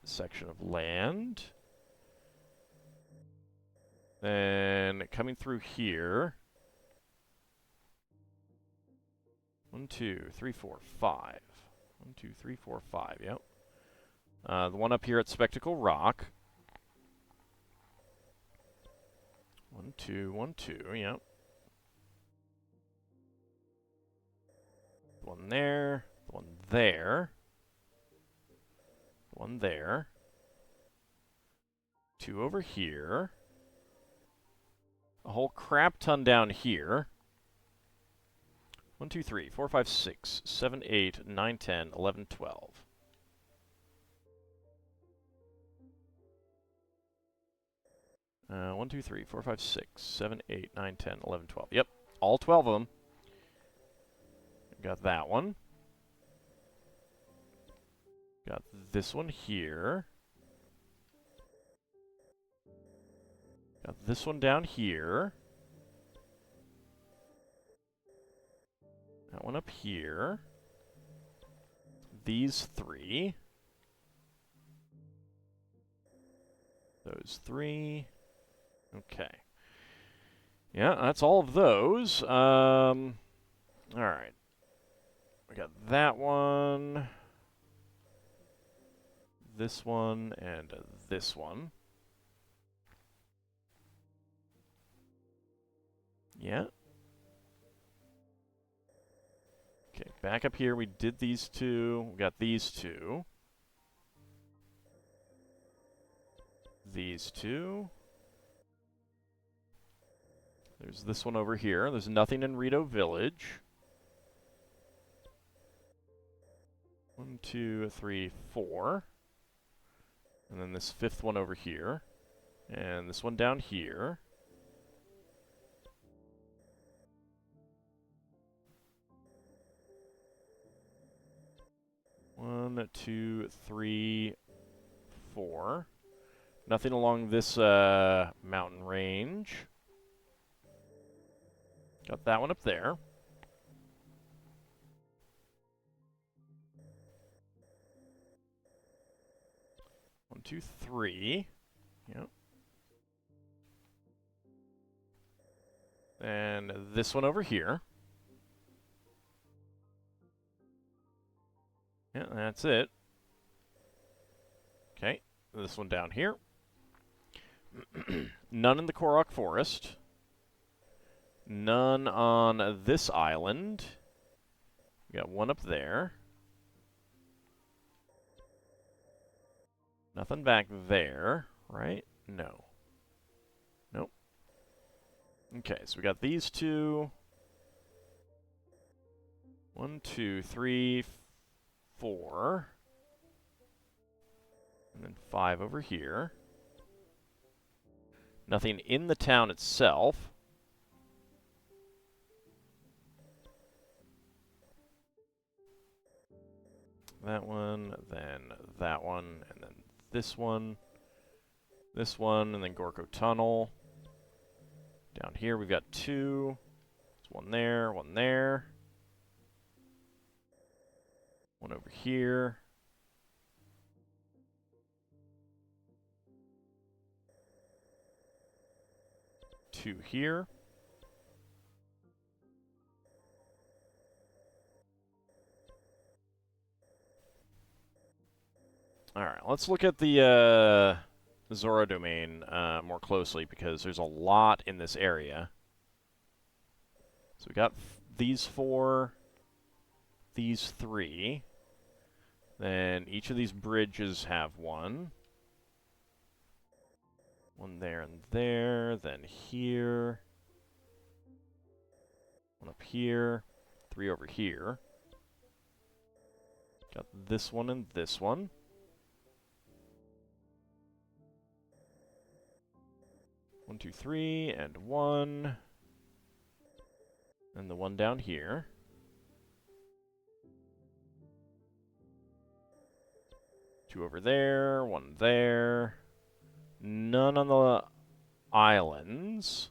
section of land. Then coming through here. 1, 2, 3, 4, 5. 1, 2, 3, 4, 5, yep. The one up here at Spectacle Rock. 1, 2, 1, 2, yep. The one there. The one there. The one there. 2 over here. A whole crap ton down here. 1, 2, 3, 4, 5, 6, 7, 8, 9, 10, 11, 12. Uh, 1, 2, 3, 4, 5, 6, 7, 8, 9, 10, 11, 12. Yep, all 12 of them. Got that one. Got this one here. Got this one down here. That one up here. These 3. Those 3. Okay. Yeah, that's all of those. Alright. We got that one. This one, and this one. Yeah. Okay, back up here, we did these 2. We got these 2. These 2. There's this one over here. There's nothing in Rito Village. 1, 2, 3, 4. And then this 5th one over here. And this one down here. One, 2, 3, 4. Nothing along this mountain range. Got that one up there. One, 2, 3. Yep. And this one over here. Yeah, that's it. Okay, this one down here. None in the Korok Forest. None on this island. We got one up there. Nothing back there, right? No. Nope. Okay, so we got these 2. 1, 2, 3, 4. And then 5 over here. Nothing in the town itself. That one, then that one, and then this one, and then Gorko Tunnel. Down here we've got 2. There's one there, one there. One over here. Two here. Alright, let's look at the Zora domain more closely, because there's a lot in this area. So we got these 4, these 3. Then each of these bridges have one. One there and there, then here. One up here, 3 over here. Got this one and this one. One, 2, 3, and 1. And the one down here. Two over there, one there. None on the islands.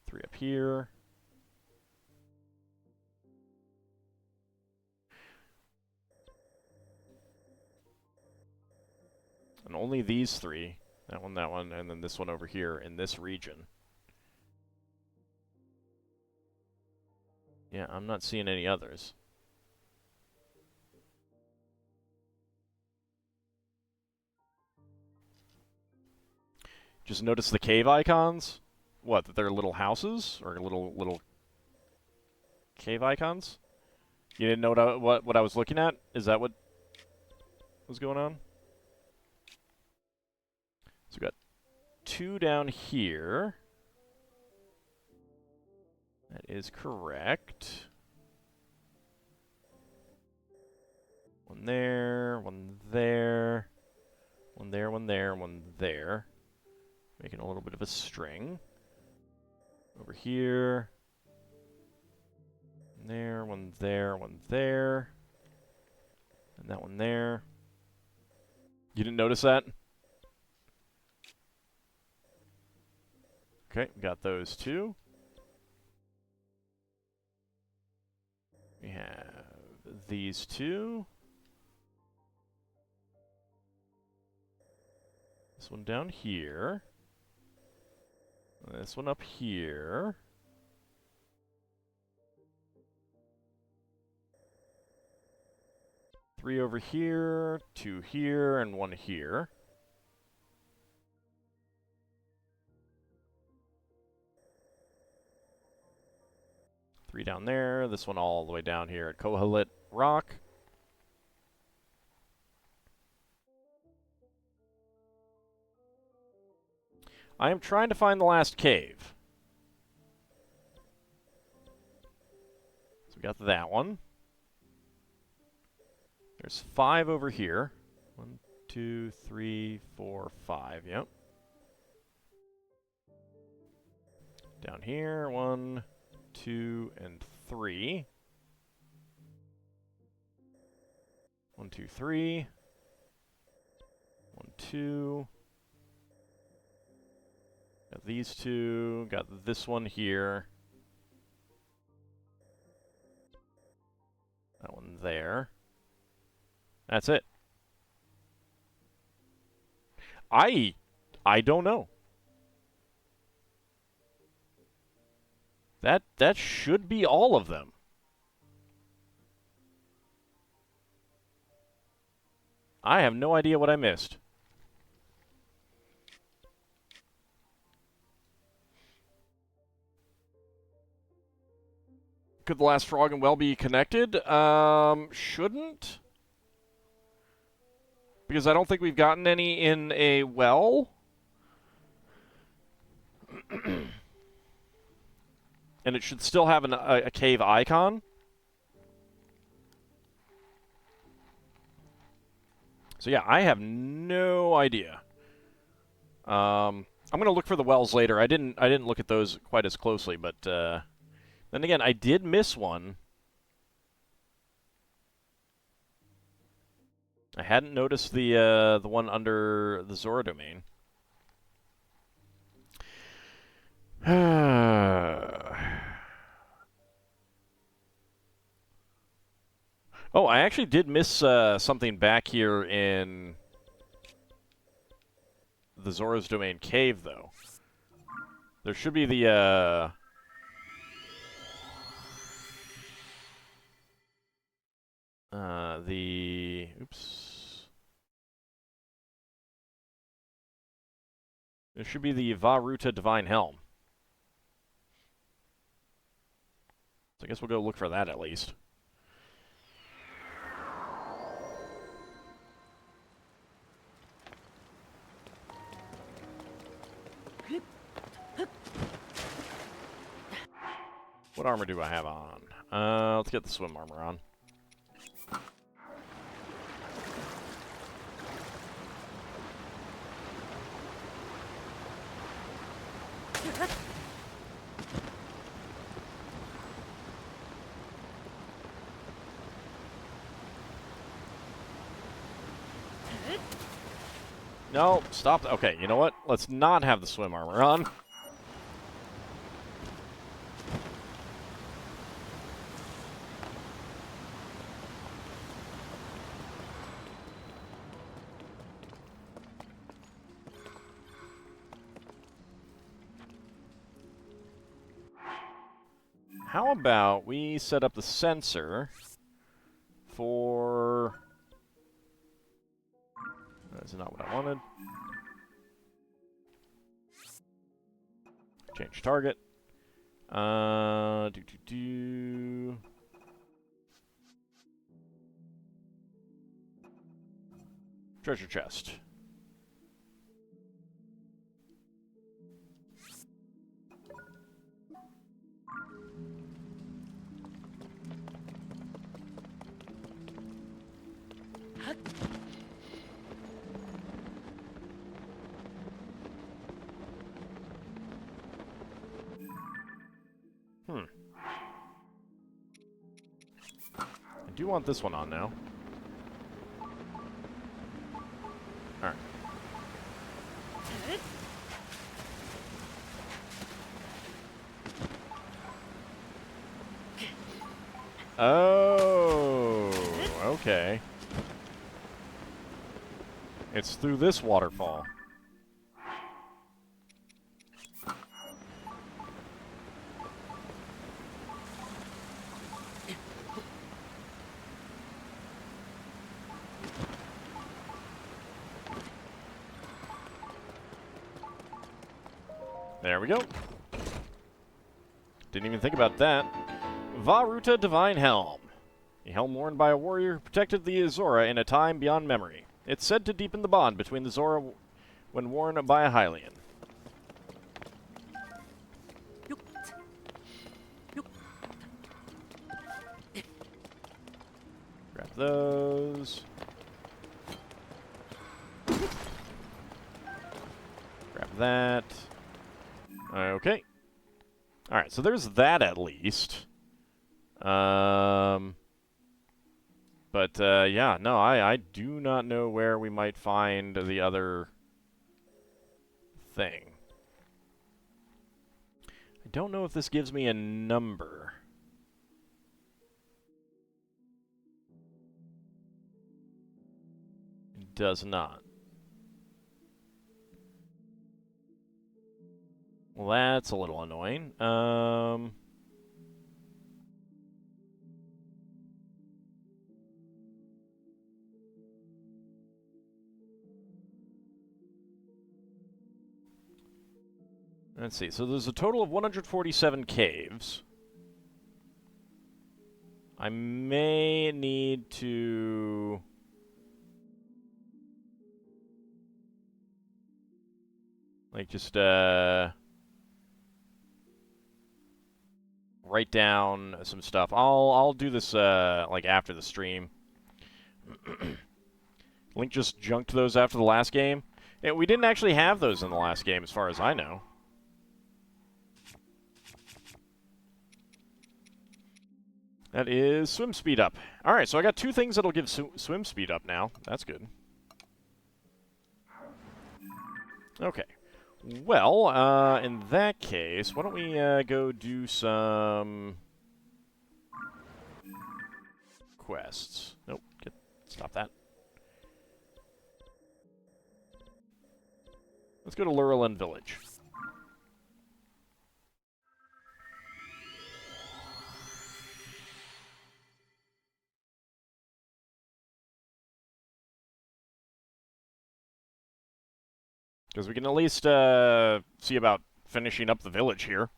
Three up here. only these three. That one, and then this one over here in this region. Yeah, I'm not seeing any others. Just notice the cave icons? What, that they're little houses? Or little cave icons? You didn't know what I was looking at? Is that what was going on? So we got 2 down here. That is correct. 1 there, 1 there, 1 there, 1 there, 1 there. Making a little bit of a string. Over here. 1 there, 1 there, 1 there. And that one there. You didn't notice that? Okay, got those 2. We have these 2. This one down here. This one up here. Three over here, 2 here, and 1 here. Three down there. This one all the way down here at Kohelet Rock. I am trying to find the last cave. So we got that one. There's 5 over here. 1, 2, 3, 4, 5. Yep. Down here, 1, 2, and 3. 1, 2, 3. 1, 2. Got these 2. Got this one here. That one there. That's it. I don't know. That should be all of them. I have no idea what I missed. Could the last frog and well be connected? Shouldn't. Because I don't think we've gotten any in a well. And it should still have a cave icon. So yeah, I have no idea. I'm gonna look for the wells later. I didn't look at those quite as closely, but then again, I did miss one. I hadn't noticed the one under the Zora domain. Oh, I actually did miss something back here in the Zora's Domain cave, though. There should be the oops. There should be the Varuta Divine Helm. So I guess we'll go look for that at least. What armor do I have on? Let's get the swim armor on. No, stop. Okay, you know what? Let's not have the swim armor on. how about we set up the sensor for... That's not what I wanted. Change target. Treasure chest. I do want this one on now. Alright. Oh, okay. It's through this waterfall. There we go. Didn't even think about that. Varuta Divine Helm. A helm worn by a warrior who protected the Zora in a time beyond memory. It's said to deepen the bond between the Zora when worn by a Hylian. Grab those. Grab that. Okay. Alright, so there's that at least. But, yeah, no, I do not know where we might find the other thing. I don't know if this gives me a number. It does not. Well, that's a little annoying. Let's see. So there's a total of 147 caves. I may need to... like, just, write down some stuff. I'll do this, like, after the stream. Link just junked those after the last game. Yeah, we didn't actually have those in the last game, as far as I know. That is swim speed up. Alright, so I got two things that'll give swim speed up now. That's good. Okay. Well, in that case, why don't we go do some quests. Nope, stop that. Let's go to Lurelin Village. Because we can at least see about finishing up the village here.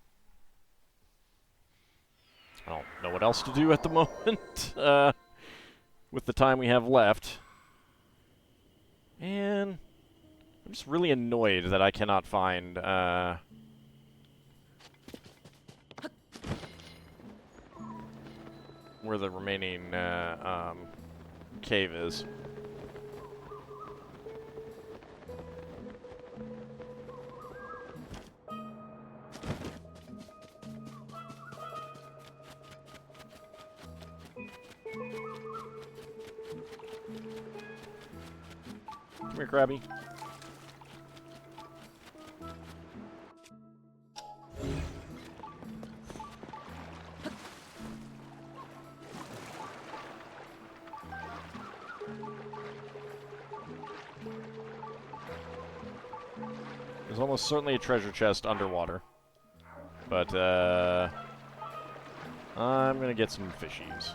I don't know what else to do at the moment with the time we have left. And I'm just really annoyed that I cannot find where the remaining cave is. Come here, Krabby. There's almost certainly a treasure chest underwater. But, I'm going to get some fishies.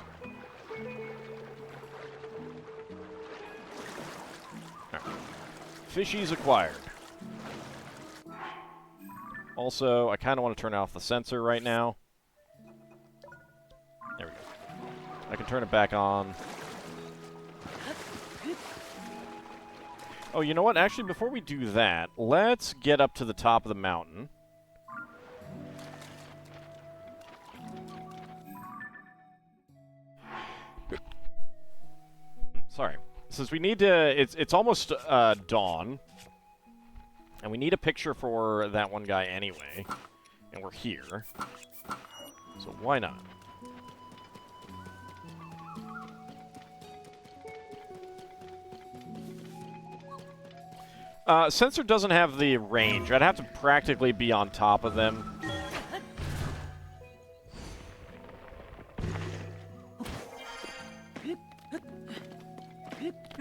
Alright. Fishies acquired. Also, I kind of want to turn off the sensor right now. There we go. I can turn it back on. Oh, you know what? Actually, before we do that, let's get up to the top of the mountain. Sorry. Since we need to... It's almost dawn. And we need a picture for that one guy anyway. And we're here. So why not? Sensor doesn't have the range. I'd have to practically be on top of them.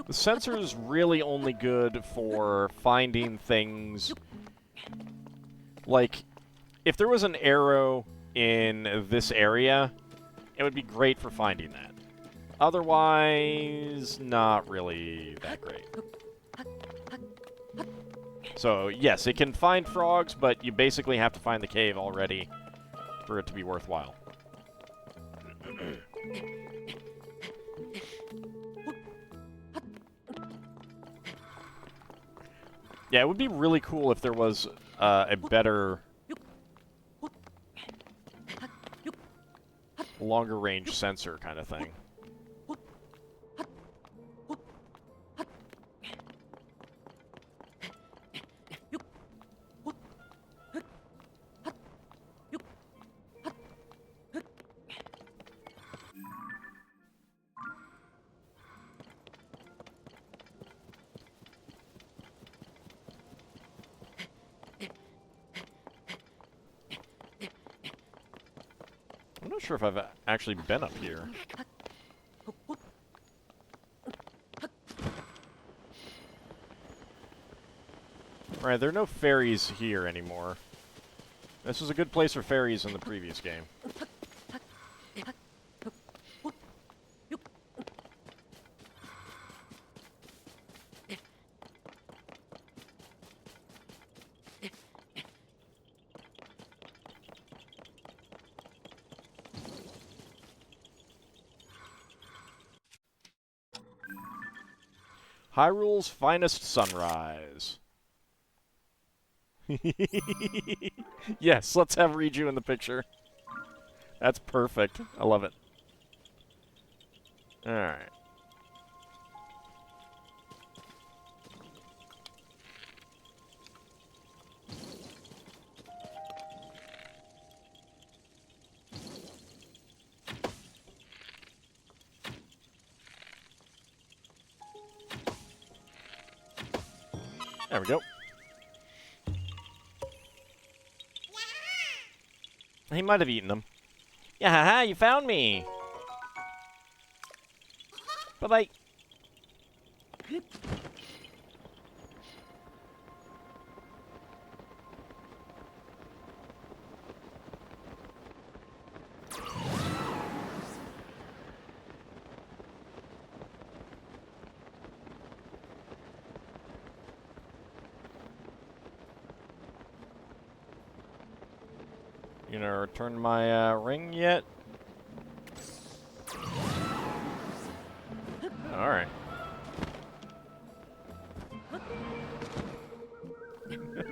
The sensor is really only good for finding things. Like, if there was an arrow in this area, it would be great for finding that. Otherwise, not really that great. So, yes, it can find frogs, but you basically have to find the cave already for it to be worthwhile. Yeah, it would be really cool if there was a better, longer range sensor kind of thing. I'm not sure if I've actually been up here. Right, there are no fairies here anymore. This was a good place for fairies in the previous game. Hyrule's finest sunrise. Yes, let's have Riju in the picture. That's perfect. I love it. Alright. There we go. He might have eaten them. Yeah, haha, you found me! Bye-bye. You gonna return my ring yet? Alright.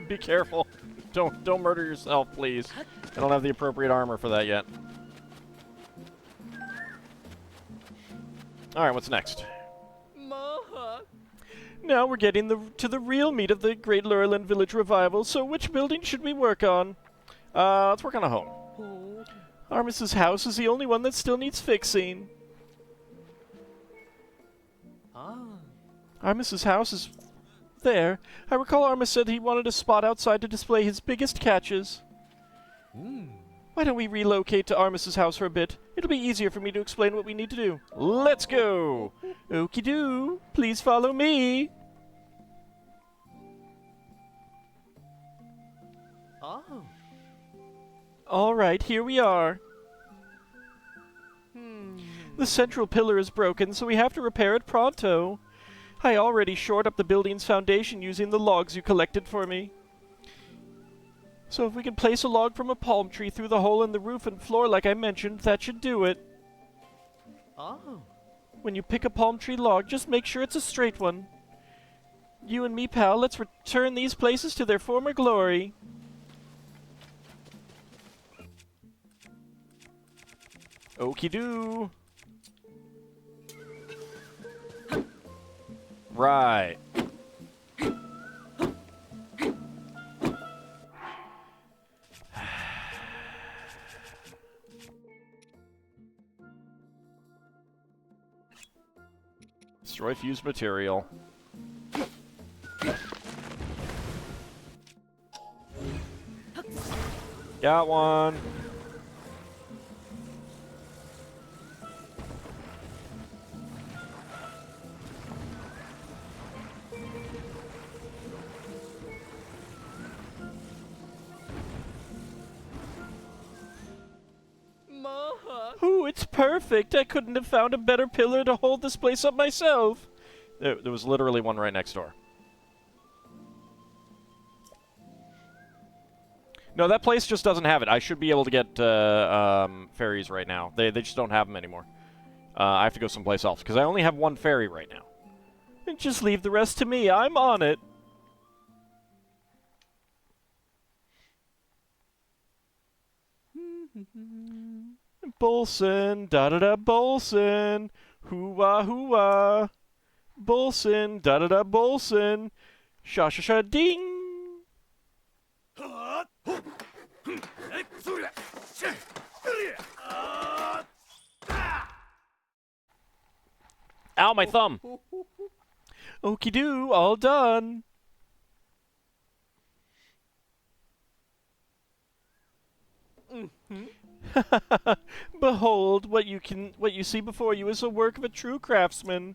Be careful. Don't murder yourself, please. I don't have the appropriate armor for that yet. Alright, what's next? Now we're getting to the real meat of the Great Lurelin Village Revival, so which building should we work on? Let's work on a home. Armis's house is the only one that still needs fixing. Armis's house is there. I recall Armis said he wanted a spot outside to display his biggest catches. Why don't we relocate to Armis's house for a bit? It'll be easier for me to explain what we need to do. Let's go! Okie doo! Please follow me! Alright, here we are. The central pillar is broken, so we have to repair it pronto. I already shored up the building's foundation using the logs you collected for me. So if we can place a log from a palm tree through the hole in the roof and floor like I mentioned, that should do it. Oh. When you pick a palm tree log, just make sure it's a straight one. You and me, pal, let's return these places to their former glory. Okie-doo. Right. Destroy fused material. Got one. Ooh, it's perfect. I couldn't have found a better pillar to hold this place up myself. There was literally one right next door. No, that place just doesn't have it. I should be able to get ferries right now. They just don't have them anymore. I have to go someplace else, because I only have one ferry right now. And just leave the rest to me. I'm on it. Bolson, da-da-da, Bolson. Hoo-wah, hoo-wah. Bolson, da-da-da, Bolson. Sha-sha-sha-ding. Ow, my thumb. Okie-doo, all done. Behold, what you see before you is a work of a true craftsman.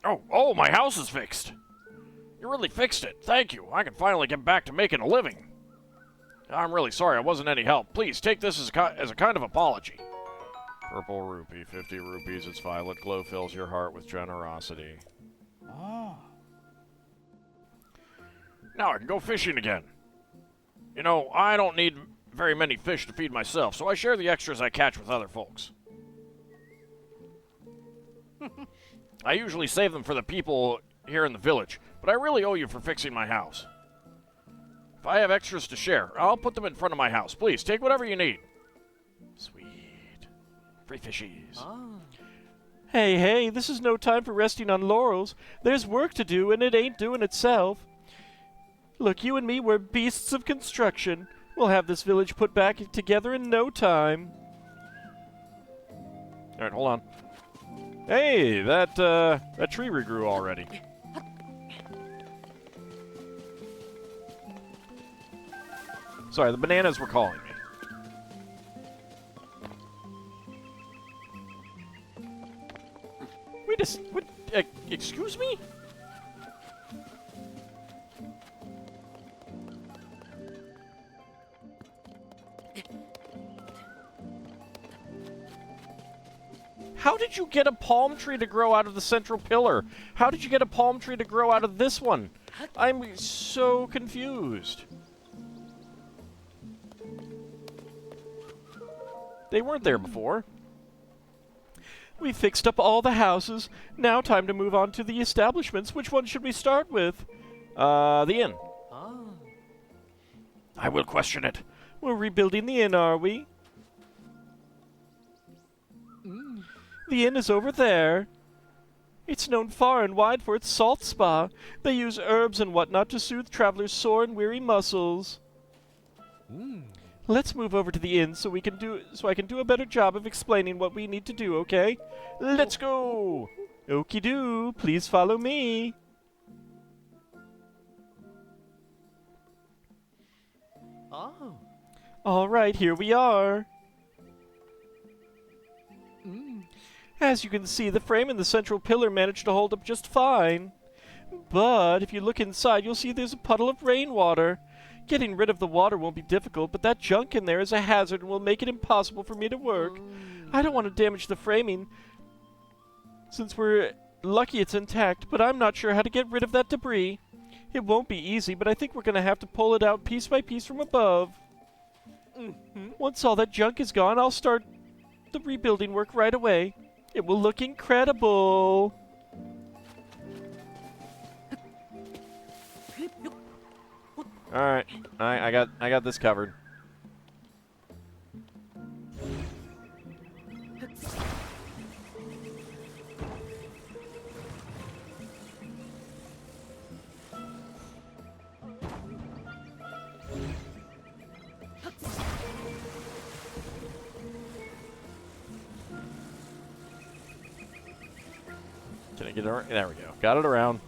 Oh, my house is fixed. You really fixed it. Thank you. I can finally get back to making a living. I'm really sorry I wasn't any help. Please take this as a kind of apology. Purple rupee, 50 rupees. Its violet glow fills your heart with generosity. Ah. Now I can go fishing again. You know, I don't need very many fish to feed myself, so I share the extras I catch with other folks. I usually save them for the people here in the village, but I really owe you for fixing my house. If I have extras to share, I'll put them in front of my house. Please, take whatever you need. Sweet. Free fishies. Ah. Hey, this is no time for resting on laurels. There's work to do, and it ain't doing itself. Look, you and me, we're beasts of construction. We'll have this village put back together in no time. Alright, hold on. Hey, that tree regrew already. Sorry, the bananas were calling me. Wait what, excuse me? How did you get a palm tree to grow out of the central pillar? How did you get a palm tree to grow out of this one? I'm so confused. They weren't there before. We fixed up all the houses. Now time to move on to the establishments. Which one should we start with? The inn. Ah. I will question it. We're rebuilding the inn, are we? The inn is over there. It's known far and wide for its salt spa. They use herbs and whatnot to soothe travelers' sore and weary muscles. Let's move over to the inn so I can do a better job of explaining what we need to do, okay? Let's go! Okie-doo, please follow me. Oh. All right, here we are. As you can see, the frame and the central pillar managed to hold up just fine. But if you look inside, you'll see there's a puddle of rainwater. Getting rid of the water won't be difficult, but that junk in there is a hazard and will make it impossible for me to work. I don't want to damage the framing, since we're lucky it's intact, but I'm not sure how to get rid of that debris. It won't be easy, but I think we're going to have to pull it out piece by piece from above. Once all that junk is gone, I'll start the rebuilding work right away. It will look incredible. Alright, I got this covered. Can I get it around? There we go. Got it around.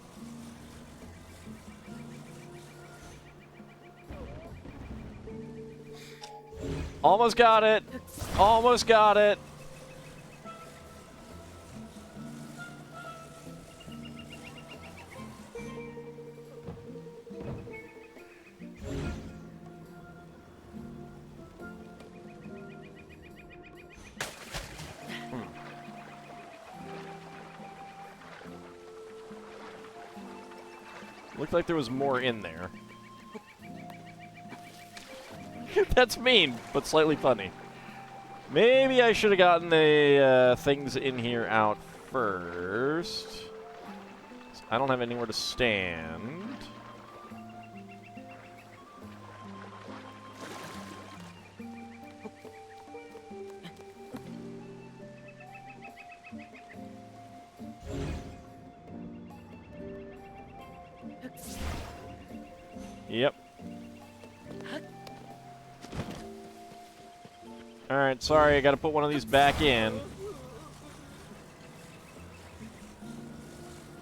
Almost got it. Almost got it. Looked like there was more in there. That's mean, but slightly funny. Maybe I should have gotten the things in here out first. I don't have anywhere to stand. Yep. Alright, sorry, I gotta put one of these back in.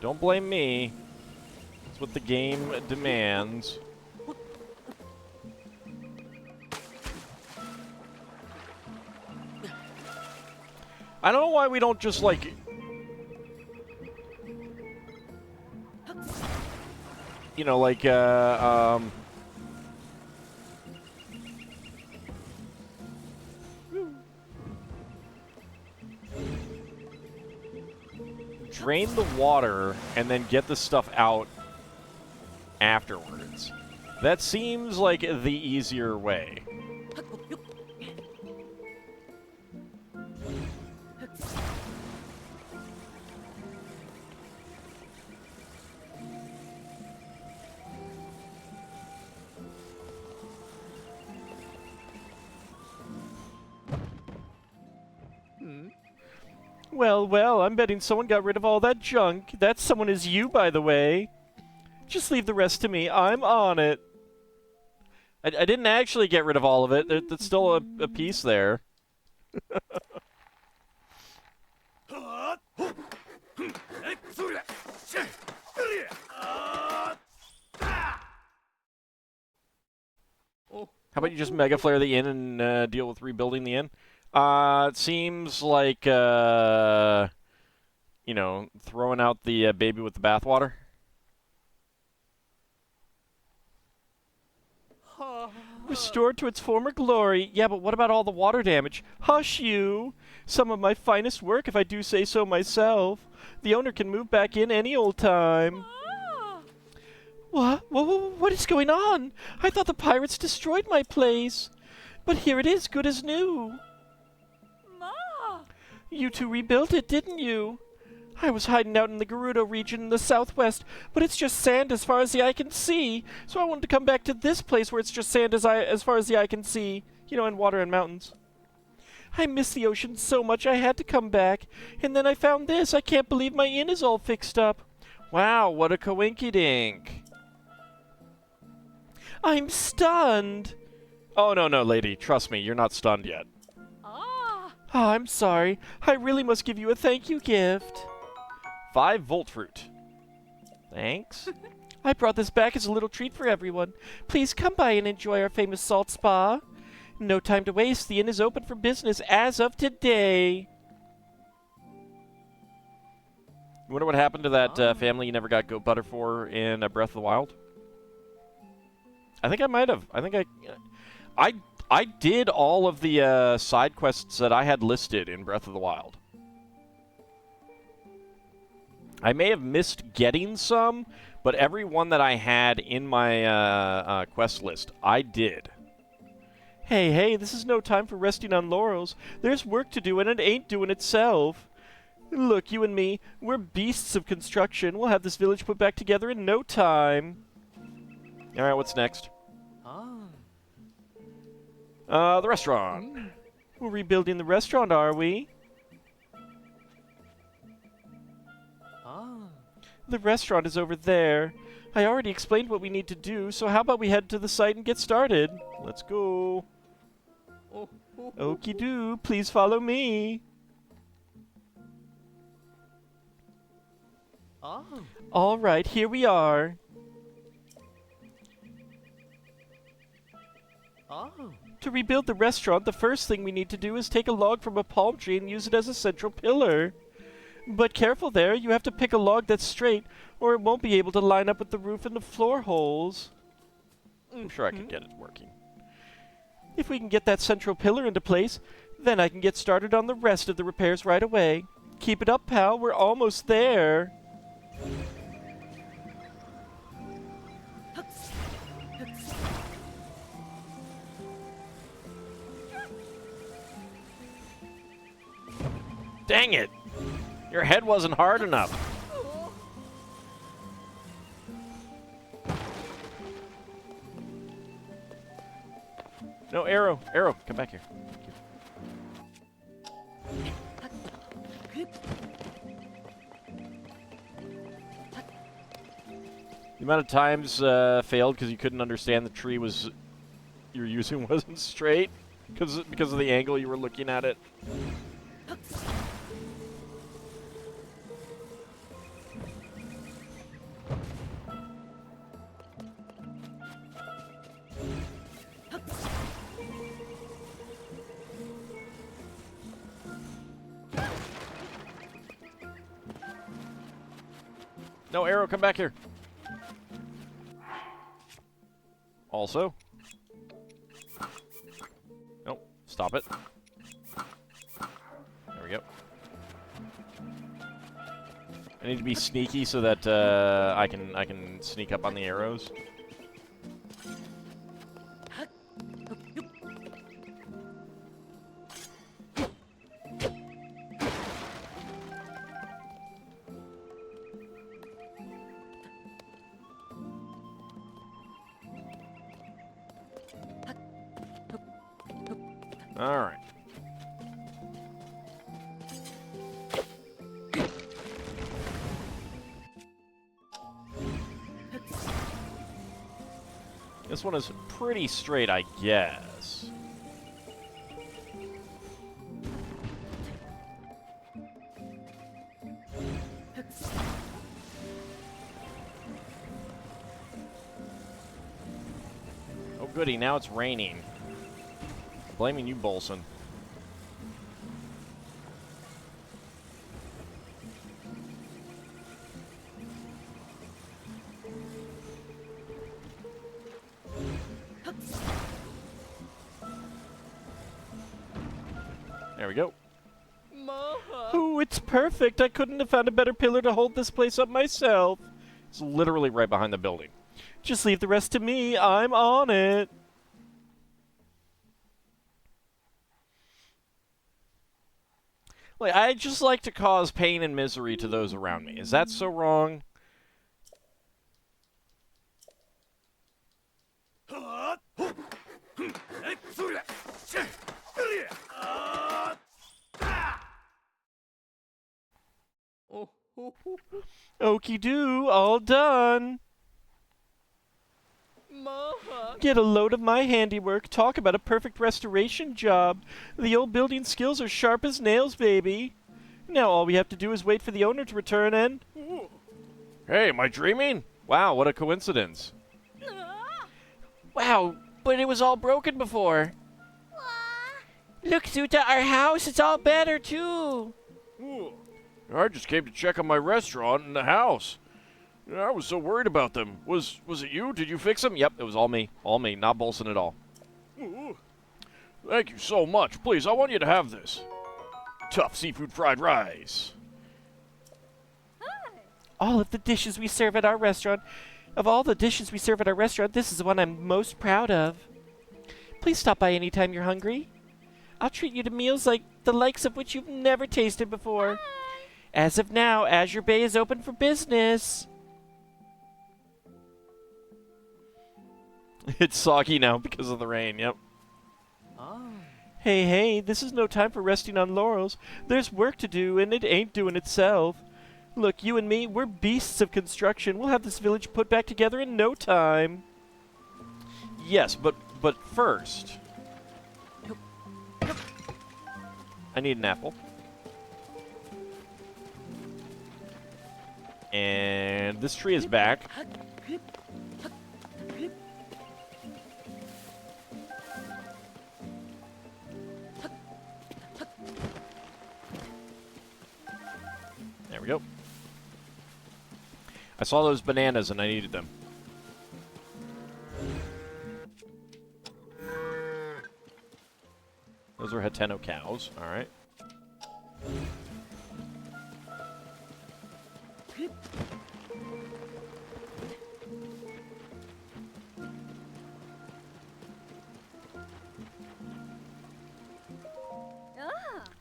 Don't blame me. It's what the game demands. I don't know why we don't just, like... You know, like, drain the water and then get the stuff out afterwards. That seems like the easier way. Well, well, I'm betting someone got rid of all that junk. That someone is you, by the way. Just leave the rest to me. I'm on it. I didn't actually get rid of all of it. There's still a piece there. How about you just Mega Flare the inn and deal with rebuilding the inn? It seems like, you know, throwing out the baby with the bathwater. Restored to its former glory. Yeah, but what about all the water damage? Hush you! Some of my finest work, if I do say so myself. The owner can move back in any old time. What is going on? I thought the pirates destroyed my place. But here it is, good as new. You two rebuilt it, didn't you? I was hiding out in the Gerudo region in the southwest, but it's just sand as far as the eye can see. So I wanted to come back to this place where it's just sand as far as the eye can see. You know, and water and mountains. I miss the ocean so much I had to come back. And then I found this. I can't believe my inn is all fixed up. Wow, what a coinkydink. I'm stunned. Oh, no, lady. Trust me, you're not stunned yet. Oh, I'm sorry. I really must give you a thank you gift. 5 volt fruit. Thanks. I brought this back as a little treat for everyone. Please come by and enjoy our famous salt spa. No time to waste. The inn is open for business as of today. You wonder what happened to that family you never got goat butter for in Breath of the Wild? I think I might have. I did all of the side quests that I had listed in Breath of the Wild. I may have missed getting some, but every one that I had in my quest list, I did. Hey, hey, this is no time for resting on laurels. There's work to do, and it ain't doing itself. Look, you and me, we're beasts of construction. We'll have this village put back together in no time. Alright, what's next? The restaurant. We're rebuilding the restaurant, are we? The restaurant is over there. I already explained what we need to do, so how about we head to the site and get started? Let's go. Okie doo, please follow me. All right, here we are. To rebuild the restaurant, the first thing we need to do is take a log from a palm tree and use it as a central pillar. But careful there, you have to pick a log that's straight, or it won't be able to line up with the roof and the floor holes. I'm sure I can get it working. If we can get that central pillar into place, then I can get started on the rest of the repairs right away. Keep it up, pal, we're almost there. Dang it! Your head wasn't hard enough. No, Arrow. Arrow, come back here. The amount of times failed because you couldn't understand the tree was you were using wasn't straight because of the angle you were looking at it. No, Arrow, come back here. Also. Nope, stop it. There we go. I need to be sneaky so that I can sneak up on the arrows. All right. This one is pretty straight, I guess. Oh goody, now it's raining. Blaming you, Bolson. There we go. Ooh, it's perfect. I couldn't have found a better pillar to hold this place up myself. It's literally right behind the building. Just leave the rest to me. I'm on it. Like, I just like to cause pain and misery to those around me. Is that so wrong? Okie doo, all done. Get a load of my handiwork. Talk about a perfect restoration job. The old building skills are sharp as nails, baby. Now all we have to do is wait for the owner to return and... Hey, am I dreaming? Wow, what a coincidence. Wow, but it was all broken before. Look, Suta, our house is all better, too. I just came to check on my restaurant and the house. I was so worried about them. Was it you? Did you fix them? Yep, it was all me. All me, not Bolson at all. Ooh. Thank you so much. Please, I want you to have this. Tough seafood fried rice. All of the dishes we serve at our restaurant, of all the dishes we serve at our restaurant, this is the one I'm most proud of. Please stop by anytime you're hungry. I'll treat you to meals like the likes of which you've never tasted before. As of now, Azure Bay is open for business. It's soggy now because of the rain, yep. Oh. Hey, this is no time for resting on laurels. There's work to do, and it ain't doing itself. Look, you and me, we're beasts of construction. We'll have this village put back together in no time. Yes, but first... I need an apple. And this tree is back. There we go. I saw those bananas and I needed them. Those are Hateno cows. All right.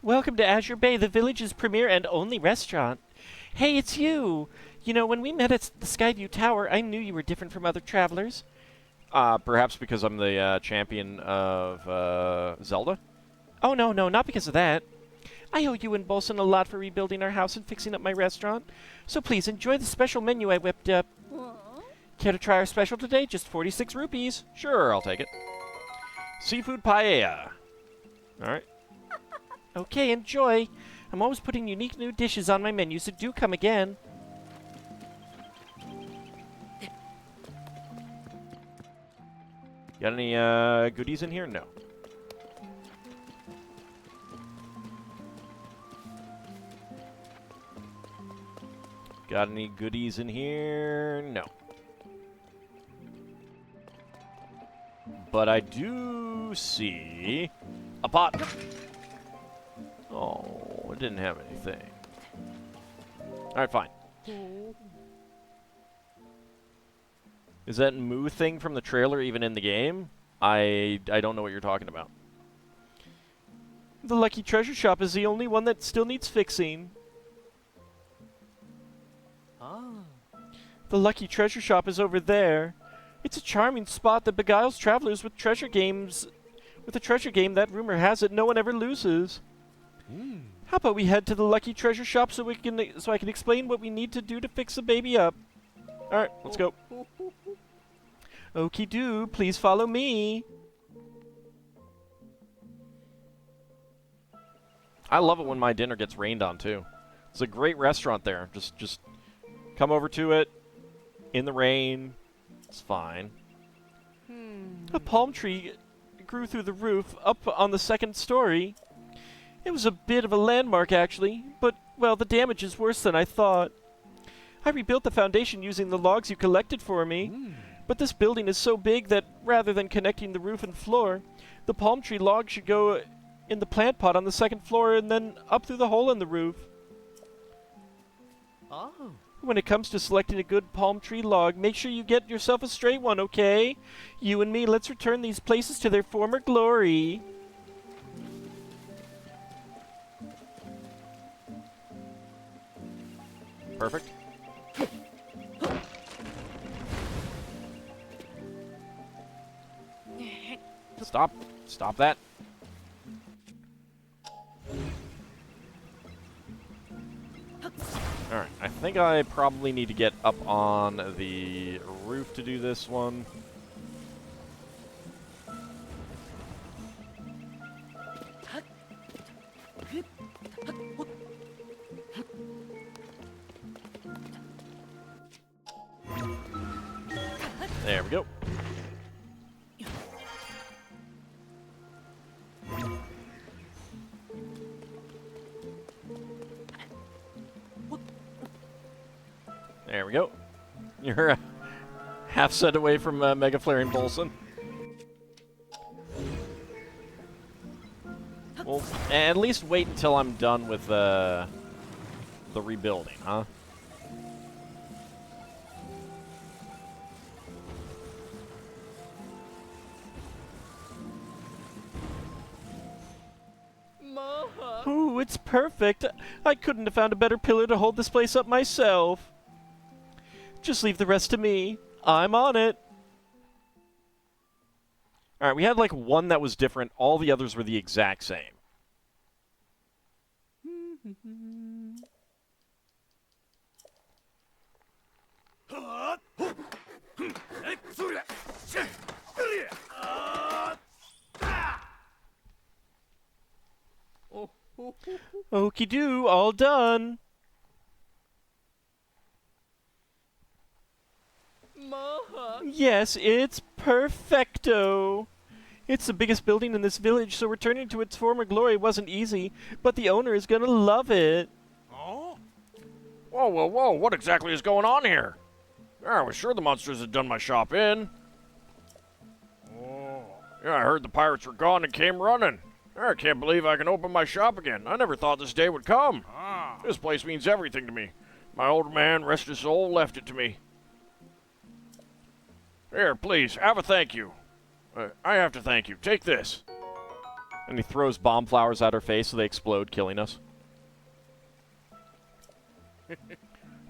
Welcome to Azure Bay, the village's premier and only restaurant. Hey, it's you! You know, when we met at the Skyview Tower, I knew you were different from other travelers. Perhaps because I'm the champion of Zelda? Oh, no, not because of that. I owe you and Bolson a lot for rebuilding our house and fixing up my restaurant. So please, enjoy the special menu I whipped up. Care to try our special today? Just 46 rupees. Sure, I'll take it. Seafood paella. All right. Okay, enjoy. I'm always putting unique new dishes on my menu, so do come again. Got any goodies in here? No. Got any goodies in here? No. But I do see a pot. Oh, it didn't have anything. Alright, fine. Is that moo thing from the trailer even in the game? I don't know what you're talking about. The Lucky Treasure Shop is the only one that still needs fixing. Oh. The Lucky Treasure Shop is over there. It's a charming spot that beguiles travelers with treasure games. With a treasure game that, rumor has it, no one ever loses. How about we head to the Lucky Treasure Shop so I can explain what we need to do to fix the baby up? All right, let's go. Okie do, please follow me. I love it when my dinner gets rained on too. It's a great restaurant there. Just come over to it in the rain. It's fine. A palm tree grew through the roof up on the second story. It was a bit of a landmark, actually, but, well, the damage is worse than I thought. I rebuilt the foundation using the logs you collected for me, but this building is so big that, rather than connecting the roof and floor, the palm tree log should go in the plant pot on the second floor and then up through the hole in the roof. Oh. When it comes to selecting a good palm tree log, make sure you get yourself a straight one, okay? You and me, let's return these places to their former glory. Perfect. Stop that. Alright, I think I probably need to get up on the roof to do this one. There we go. There we go. You're a half set away from Mega Flaring Bolson. Well, at least wait until I'm done with the rebuilding, huh? Ooh, it's perfect. I couldn't have found a better pillar to hold this place up myself. Just leave the rest to me. I'm on it. Alright, we had like one that was different. All the others were the exact same. Okie doo, all done. Yes, it's perfecto. It's the biggest building in this village, so returning to its former glory wasn't easy, but the owner is gonna love it. Oh? Whoa, whoa, whoa, what exactly is going on here? I was sure the monsters had done my shop in. Oh. Yeah, I heard the pirates were gone and came running. I can't believe I can open my shop again. I never thought this day would come. This place means everything to me. My old man, rest his soul, left it to me. Here, please, have a thank you. I have to thank you. Take this. And he throws bomb flowers at her face so they explode, killing us.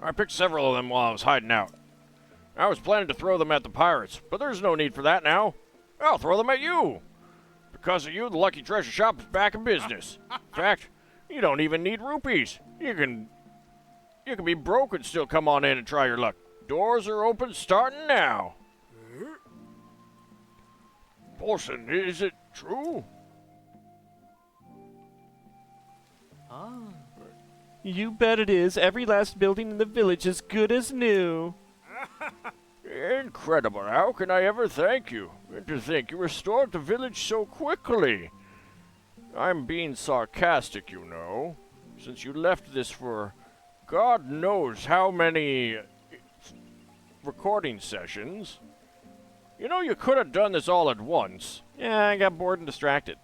I picked several of them while I was hiding out. I was planning to throw them at the pirates, but there's no need for that now. I'll throw them at you. Because of you, the Lucky Treasure Shop is back in business. In fact, you don't even need rupees. You can be broke and still come on in and try your luck. Doors are open starting now. Bolson, is it true? You bet it is. Every last building in the village is good as new. Incredible. How can I ever thank you? And to think you restored the village so quickly. I'm being sarcastic, you know, since you left this for God knows how many recording sessions. You know, you could have done this all at once. Yeah, I got bored and distracted.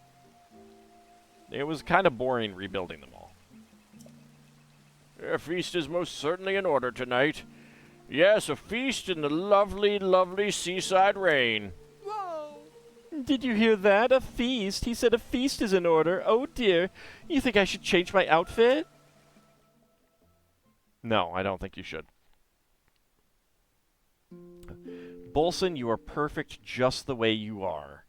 It was kind of boring rebuilding them all. A feast is most certainly in order tonight. Yes, a feast in the lovely, lovely seaside rain. Whoa! Did you hear that? A feast? He said a feast is in order. Oh dear. You think I should change my outfit? No, I don't think you should. Bolson, you are perfect just the way you are.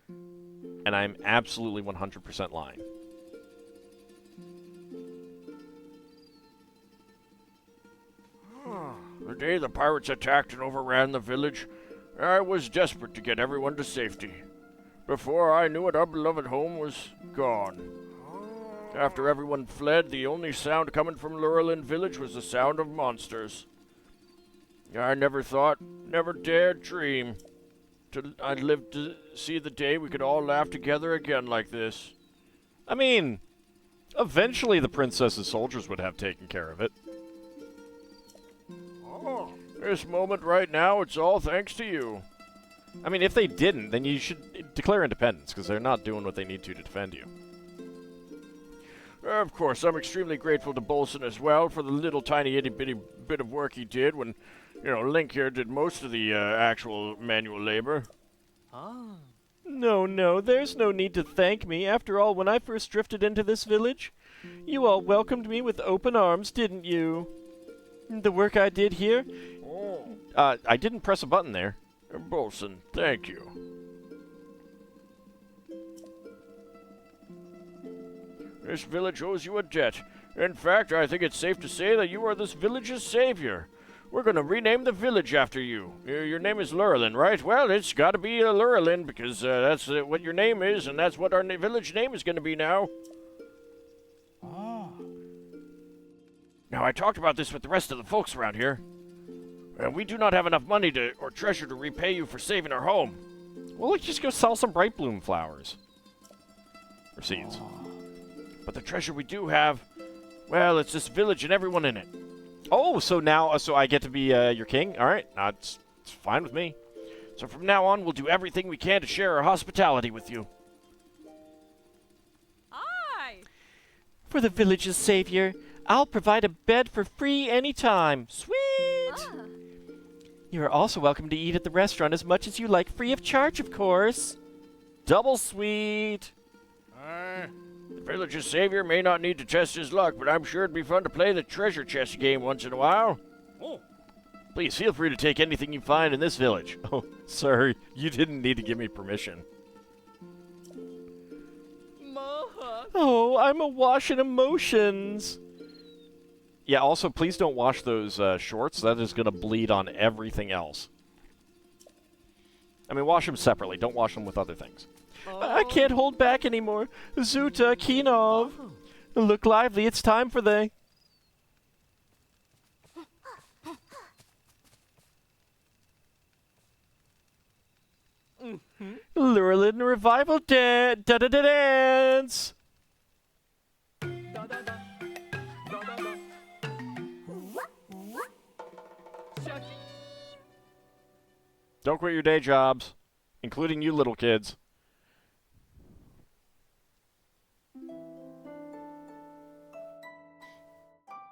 And I'm absolutely 100% lying. The day the pirates attacked and overran the village, I was desperate to get everyone to safety. Before I knew it, our beloved home was gone. After everyone fled, the only sound coming from Rebuildin village was the sound of monsters. I never thought, never dared dream I'd live to see the day we could all laugh together again like this. I mean, eventually the princess's soldiers would have taken care of it. Oh, this moment right now, it's all thanks to you. I mean, if they didn't, then you should declare independence, because they're not doing what they need to defend you. Of course, I'm extremely grateful to Bolson as well for the little tiny itty-bitty bit of work he did when, you know, Link here did most of the actual manual labor. No, there's no need to thank me. After all, when I first drifted into this village, you all welcomed me with open arms, didn't you? The work I did here? I didn't press a button there. Bolson, thank you. This village owes you a debt. In fact, I think it's safe to say that you are this village's savior. We're going to rename the village after you. Your name is Rebuildin, right? Well, it's got to be Rebuildin because that's what your name is, and that's what our village name is going to be now. Now, I talked about this with the rest of the folks around here. We do not have enough money or treasure to repay you for saving our home. Well, let's just go sell some bright bloom flowers. Or seeds. But the treasure we do have, well, it's this village and everyone in it. Oh, so now, so I get to be your king? All right, it's fine with me. So from now on, we'll do everything we can to share our hospitality with you. Aye. For the village's savior, I'll provide a bed for free anytime. Sweet! Ah. You are also welcome to eat at the restaurant as much as you like, free of charge, of course. Double sweet. The village's savior may not need to test his luck, but I'm sure it'd be fun to play the treasure chest game once in a while. Please feel free to take anything you find in this village. Oh, sorry, you didn't need to give me permission. Oh, I'm awash in emotions. Yeah, also, please don't wash those shorts. That is going to bleed on everything else. I mean, wash them separately. Don't wash them with other things. I can't hold back anymore. Zuta, Kinov. Look lively, it's time for the... Lurelin Revival Dance! Don't quit your day jobs, including you little kids.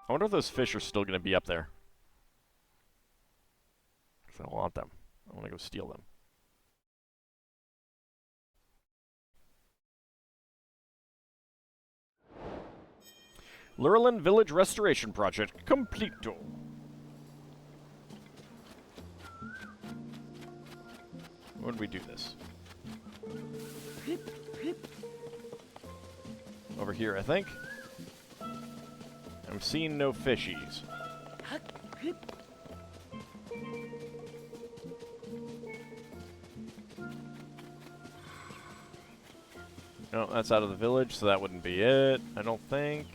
I wonder if those fish are still going to be up there. 'Cause I want them. I want to go steal them. Lurelin Village Restoration Project completo. When did we do this? Over here, I think. I'm seeing no fishies. No, that's out of the village, so that wouldn't be it, I don't think.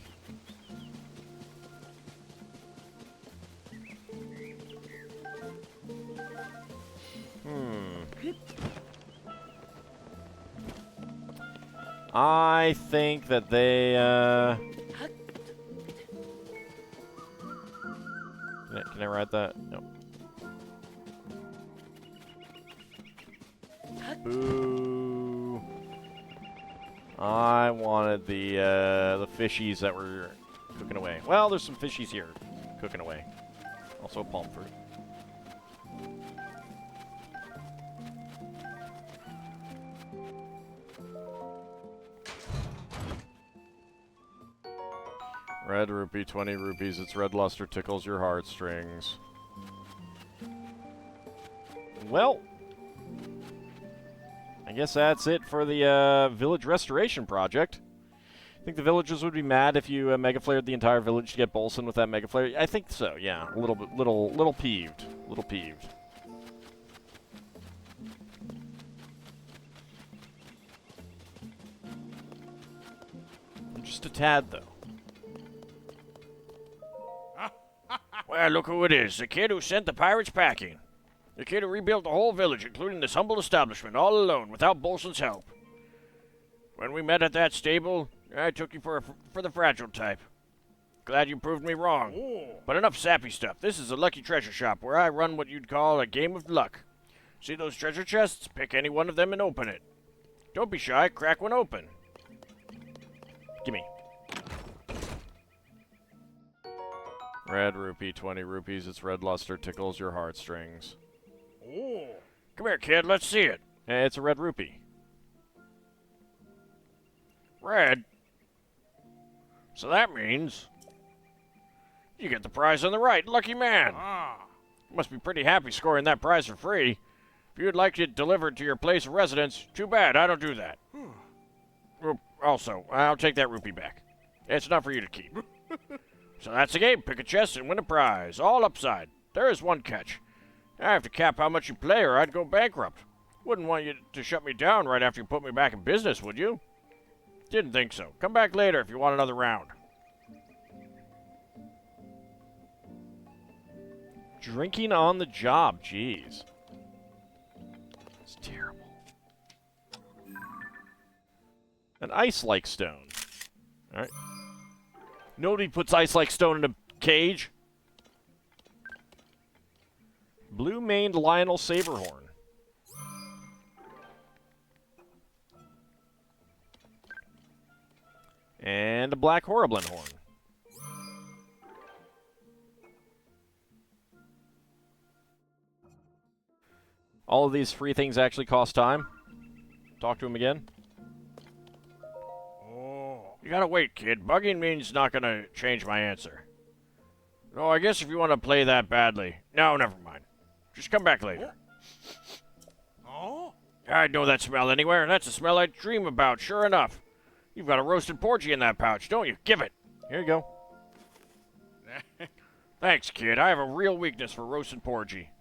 I think that they, Can I ride that? No. Boo. I wanted the fishies that were cooking away. Well, there's some fishies here cooking away. Also palm fruit. Red rupee, 20 rupees. Its red luster tickles your heartstrings. Well, I guess that's it for the village restoration project. I think the villagers would be mad if you mega flared the entire village to get Bolson with that mega flare. I think so. Yeah, a little bit, little peeved, little peeved. Just a tad, though. Well, look who it is. The kid who sent the pirates packing. The kid who rebuilt the whole village, including this humble establishment, all alone, without Bolson's help. When we met at that stable, I took you for the fragile type. Glad you proved me wrong. Ooh. But enough sappy stuff. This is a lucky treasure shop where I run what you'd call a game of luck. See those treasure chests? Pick any one of them and open it. Don't be shy. Crack one open. Gimme. Red rupee, 20 rupees. Its red luster tickles your heartstrings. Ooh. Come here, kid. Let's see it. Hey, it's a red rupee. Red? So that means you get the prize on the right. Lucky man. Must be pretty happy scoring that prize for free. If you'd like it delivered to your place of residence, too bad. I don't do that. Also, I'll take that rupee back. It's not for you to keep. So that's the game. Pick a chest and win a prize. All upside. There is one catch. I have to cap how much you play or I'd go bankrupt. Wouldn't want you to shut me down right after you put me back in business, would you? Didn't think so. Come back later if you want another round. Drinking on the job. Jeez. It's terrible. An ice-like stone. Alright. Nobody puts ice-like stone in a cage. Blue-maned Lionel Saberhorn. And a black Horriblin horn. All of these free things actually cost time. Talk to him again. Oh, you gotta wait, kid. Bugging me's not gonna change my answer. No, I guess if you want to play that badly. No, never mind. Just come back later. Oh? I know that smell anywhere. That's a smell I dream about, sure enough. You've got a roasted porgy in that pouch, don't you? Give it. Here you go. Thanks, kid. I have a real weakness for roasted porgy.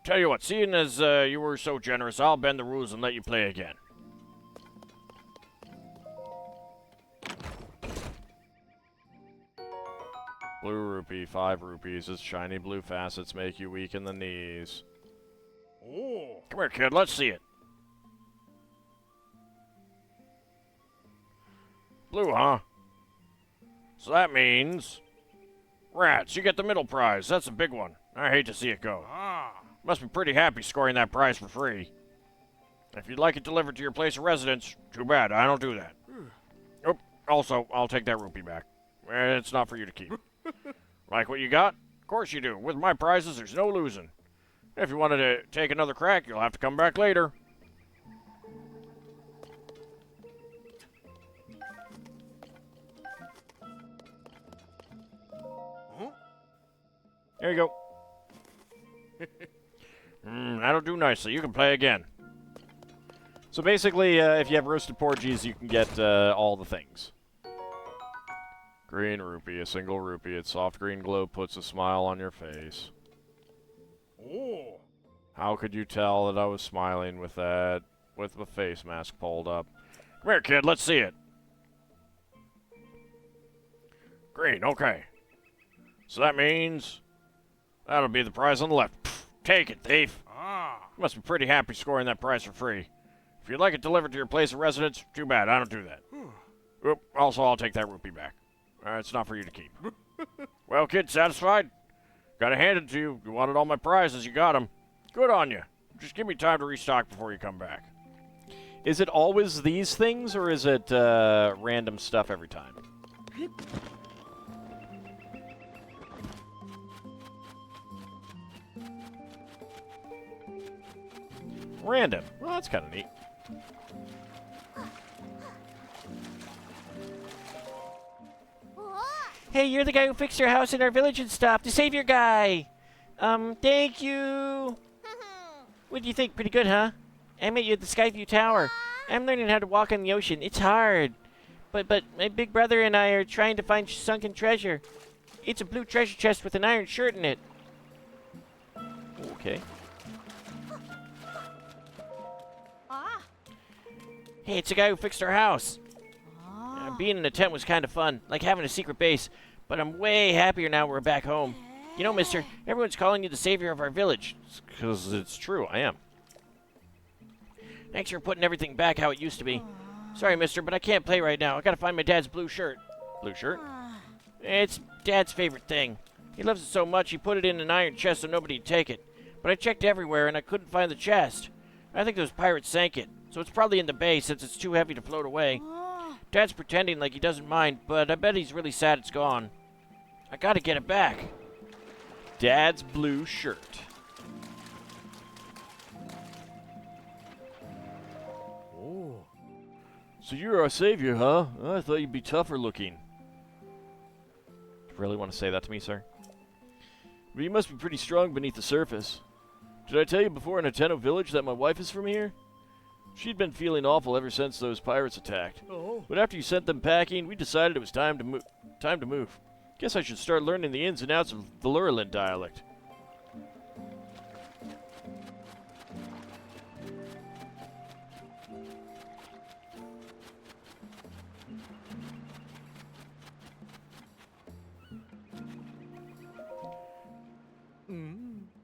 Tell you what, seeing as you were so generous, I'll bend the rules and let you play again. Blue rupee, 5 rupees. Its shiny blue facets make you weak in the knees. Oh. Come here, kid. Let's see it. Blue, huh? So that means... Rats, you get the middle prize. That's a big one. I hate to see it go. Must be pretty happy scoring that prize for free. If you'd like it delivered to your place of residence, too bad. I don't do that. Oh, also, I'll take that rupee back. It's not for you to keep. Like what you got? Of course you do. With my prizes, there's no losing. If you wanted to take another crack, you'll have to come back later. There you go. That'll do nicely. You can play again. So basically, if you have roasted porgies, you can get all the things. Green rupee, a single rupee. Its soft green glow puts a smile on your face. Oh. How could you tell that I was smiling with the face mask pulled up? Come here, kid. Let's see it. Green, okay. So that means... That'll be the prize on the left. Pfft, take it, thief. You must be pretty happy scoring that prize for free. If you'd like it delivered to your place of residence, too bad. I don't do that. Oop, also, I'll take that rupee back. It's not for you to keep. Well, kid, satisfied? Gotta hand it to you. You wanted all my prizes. You got them. Good on you. Just give me time to restock before you come back. Is it always these things, or is it random stuff every time? Random. Well, that's kind of neat. Hey, you're the guy who fixed your house in our village and stuff. The savior guy. Thank you. What do you think? Pretty good, huh? I met you at the Skyview Tower. I'm learning how to walk on the ocean. It's hard. But my big brother and I are trying to find sunken treasure. It's a blue treasure chest with an iron shirt in it. Okay. Hey, it's the guy who fixed our house. Being in a tent was kind of fun, like having a secret base. But I'm way happier now we're back home. You know, mister, everyone's calling you the savior of our village. Because it's true, I am. Thanks for putting everything back how it used to be. Sorry, mister, but I can't play right now. I gotta find my dad's blue shirt. Blue shirt? It's Dad's favorite thing. He loves it so much he put it in an iron chest so nobody'd take it. But I checked everywhere and I couldn't find the chest. I think those pirates sank it, so it's probably in the bay since it's too heavy to float away. Dad's pretending like he doesn't mind, but I bet he's really sad it's gone. I gotta get it back. Dad's blue shirt. Oh. So you're our savior, huh? I thought you'd be tougher looking. You really want to say that to me, sir? But you must be pretty strong beneath the surface. Did I tell you before in Ateno Village that my wife is from here? She'd been feeling awful ever since those pirates attacked. Oh. But after you sent them packing, we decided it was time to move. Guess I should start learning the ins and outs of the Lurelin dialect.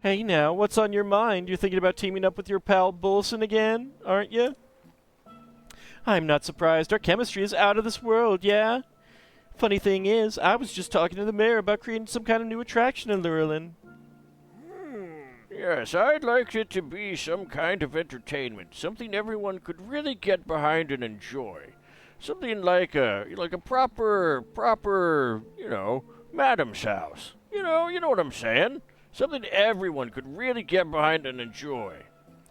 Hey now, what's on your mind? You're thinking about teaming up with your pal Bullison again, aren't you? I'm not surprised. Our chemistry is out of this world, yeah? Funny thing is, I was just talking to the mayor about creating some kind of new attraction in Lurelin. Yes, I'd like it to be some kind of entertainment, something everyone could really get behind and enjoy. Something like a proper, madam's house. You know what I'm saying? Something everyone could really get behind and enjoy.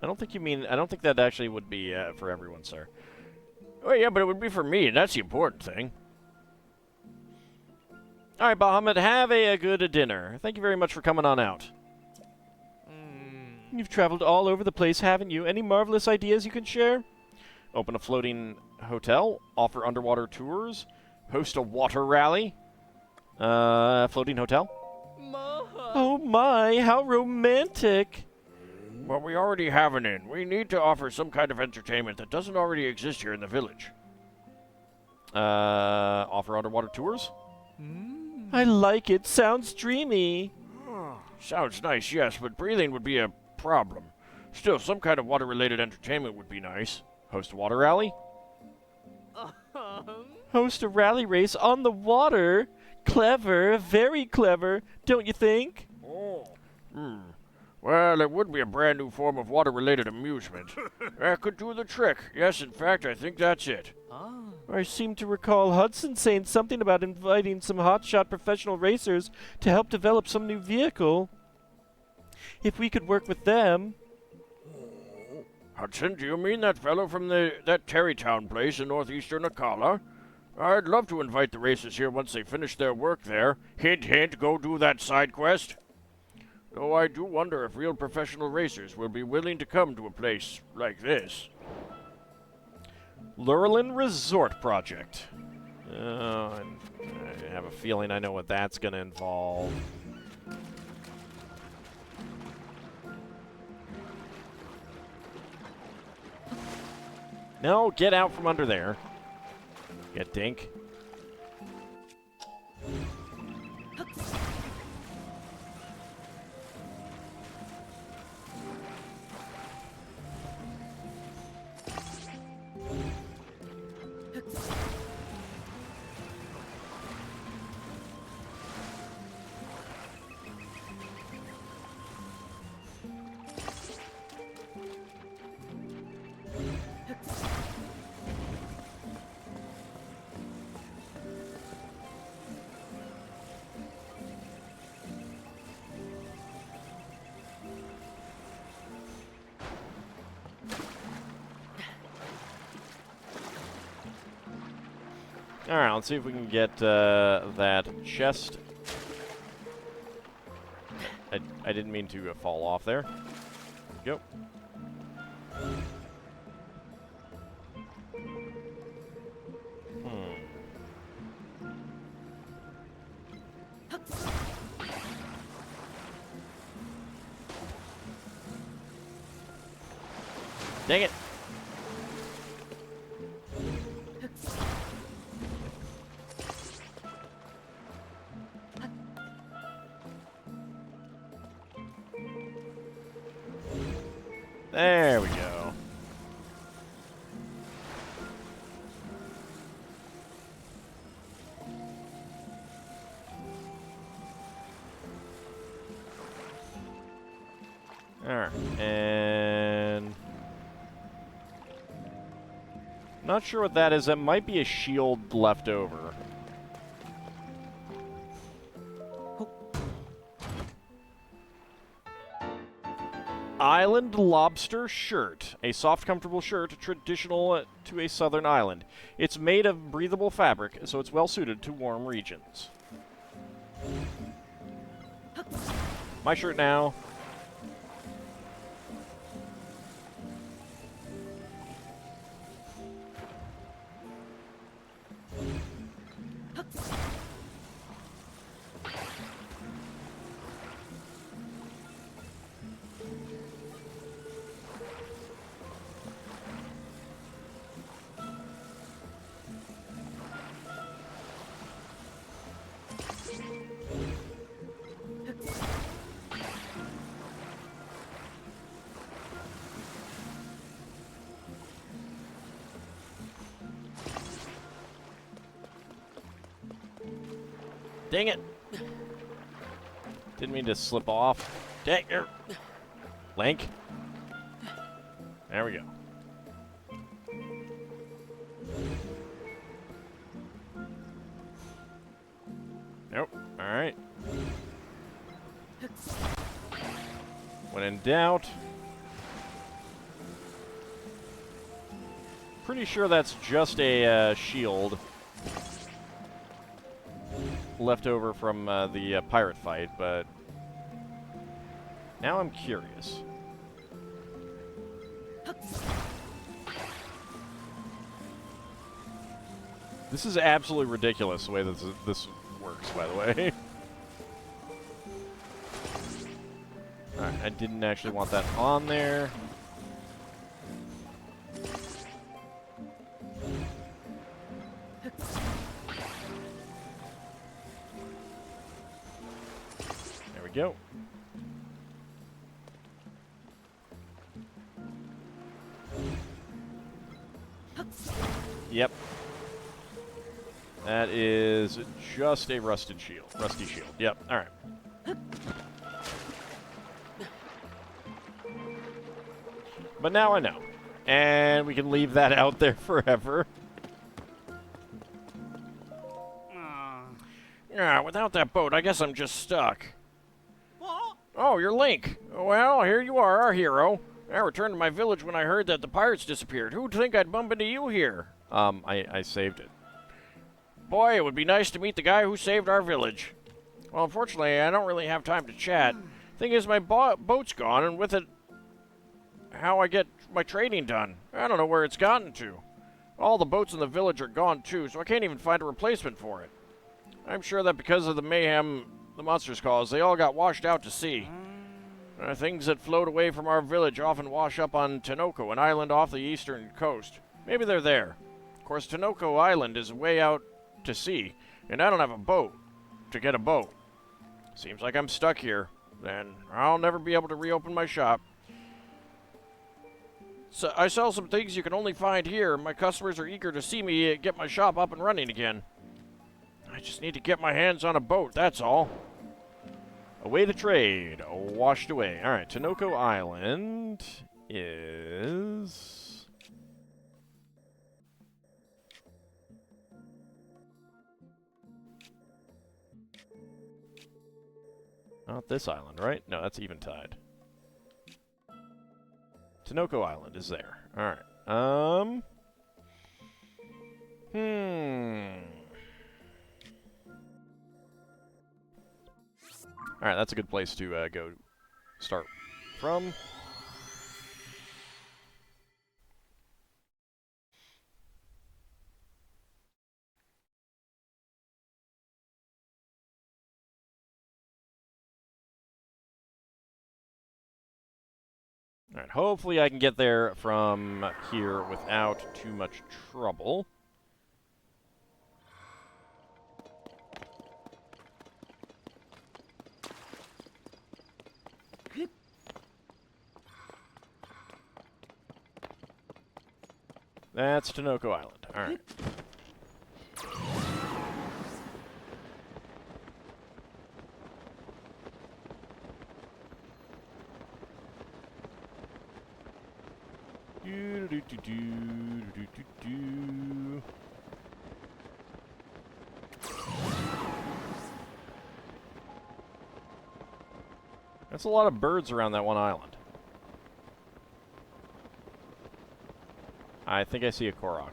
I don't think that actually would be for everyone, sir. Oh yeah, but it would be for me, and that's the important thing. All right, Bahamut, have a good dinner. Thank you very much for coming on out. You've traveled all over the place, haven't you? Any marvelous ideas you can share? Open a floating hotel, offer underwater tours, host a water rally. Floating hotel? Oh my, how romantic! Well, we already have an inn. We need to offer some kind of entertainment that doesn't already exist here in the village. Offer underwater tours? I like it. Sounds dreamy. Sounds nice, yes, but breathing would be a problem. Still, some kind of water-related entertainment would be nice. Host a water rally? Host a rally race on the water? Clever, very clever, don't you think? Well, it would be a brand new form of water-related amusement. That could do the trick. Yes, in fact, I think that's it. I seem to recall Hudson saying something about inviting some hotshot professional racers to help develop some new vehicle. If we could work with them. Hudson, do you mean that fellow from that Terrytown place in northeastern Akala? I'd love to invite the racers here once they finish their work there. Hint, hint, go do that side quest. Though I do wonder if real professional racers will be willing to come to a place like this. Lurlin Resort Project. I have a feeling I know what that's going to involve. No, get out from under there. Get dink. Alright, let's see if we can get that chest. I didn't mean to fall off there. Go. Dang it. There we go. Alright, and... not sure what that is. That might be a shield left over. Island Lobster Shirt. A soft, comfortable shirt traditional to a southern island. It's made of breathable fabric, so it's well suited to warm regions. My shirt now. Dang it. Didn't mean to slip off. Dang it. Link. There we go. Nope. Alright. When in doubt. Pretty sure that's just a shield left over from the pirate fight, but now I'm curious. This is absolutely ridiculous the way that this works, by the way. Alright, I didn't actually want that on there. There we go. Yep. That is just a rusty shield. Yep, alright. But now I know. And we can leave that out there forever. Yeah, without that boat, I guess I'm just stuck. Oh, you're Link. Well, here you are, our hero. I returned to my village when I heard that the pirates disappeared. Who'd think I'd bump into you here? I saved it. Boy, it would be nice to meet the guy who saved our village. Well, unfortunately, I don't really have time to chat. Thing is, my boat's gone, and with it, how I get my trading done. I don't know where it's gotten to. All the boats in the village are gone, too, so I can't even find a replacement for it. I'm sure that because of the mayhem the monsters caused, they all got washed out to sea. Things that float away from our village often wash up on Tenoko, an island off the eastern coast. Maybe they're there. Of course, Tenoko Island is way out to sea, and I don't have a boat to get a boat. Seems like I'm stuck here. Then I'll never be able to reopen my shop. So I sell some things you can only find here. My customers are eager to see me get my shop up and running again. I just need to get my hands on a boat, that's all. Away to trade. Washed away. Alright, Tenoko Island is... Not this island, right? No, that's Eventide. Tenoko Island is there. Alright. Alright, that's a good place to go start from. Alright, hopefully I can get there from here without too much trouble. That's Tenoko Island. Alright. That's a lot of birds around that one island. I think I see a Korok.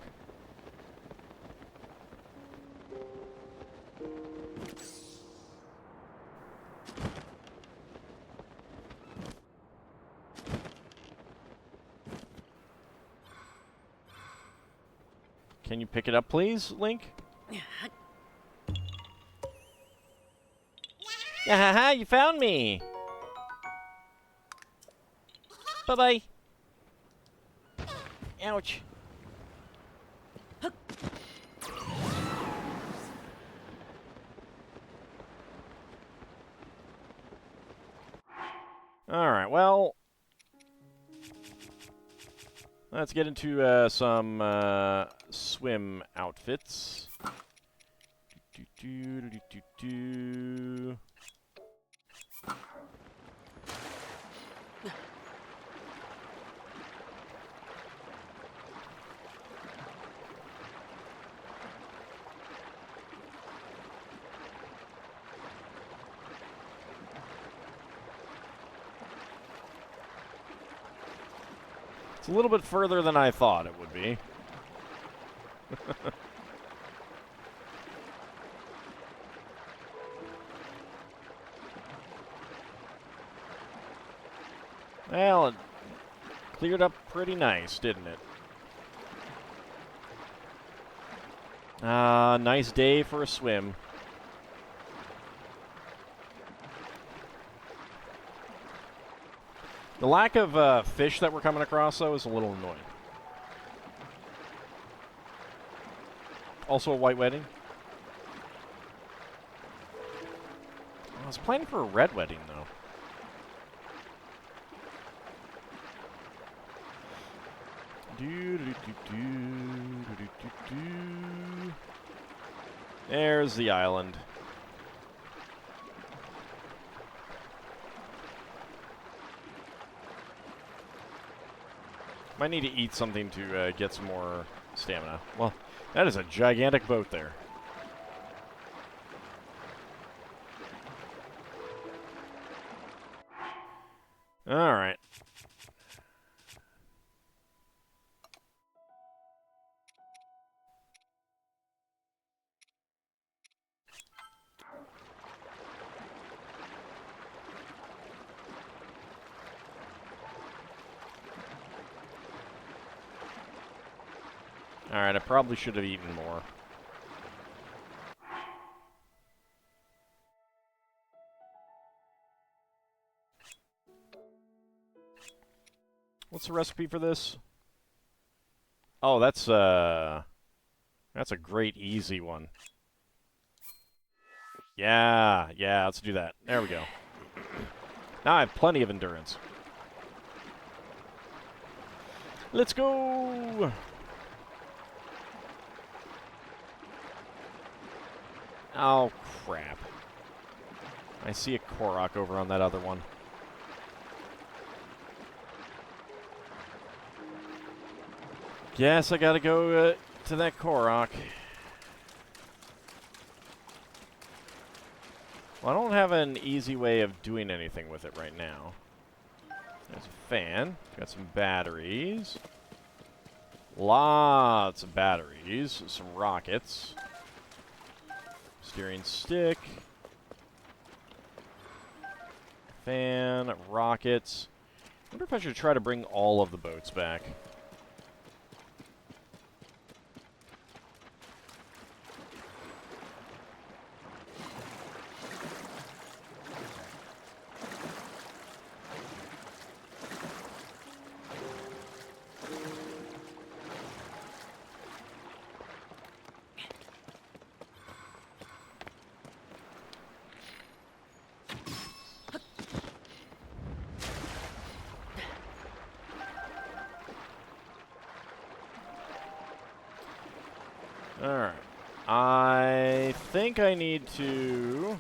Can you pick it up, please, Link? Yahaha, you found me! Bye-bye. Ouch. Alright, well... Let's get into some swim outfits. It's a little bit further than I thought it would be. Well, it cleared up pretty nice, didn't it? Nice day for a swim. The lack of fish that we're coming across, though, is a little annoying. Also a white wedding. I was planning for a red wedding, though. There's the island. Might need to eat something to get some more stamina. Well, that is a gigantic boat there. All right. Alright, I probably should have eaten more. What's the recipe for this? Oh, that's a great easy one. Yeah, let's do that. There we go. Now I have plenty of endurance. Let's go! Oh, crap. I see a Korok over on that other one. Guess I gotta go to that Korok. Well, I don't have an easy way of doing anything with it right now. There's a fan. Got some batteries. Lots of batteries. Some rockets. Steering stick. Fan. Rockets. I wonder if I should try to bring all of the boats back. Alright. I think I need to...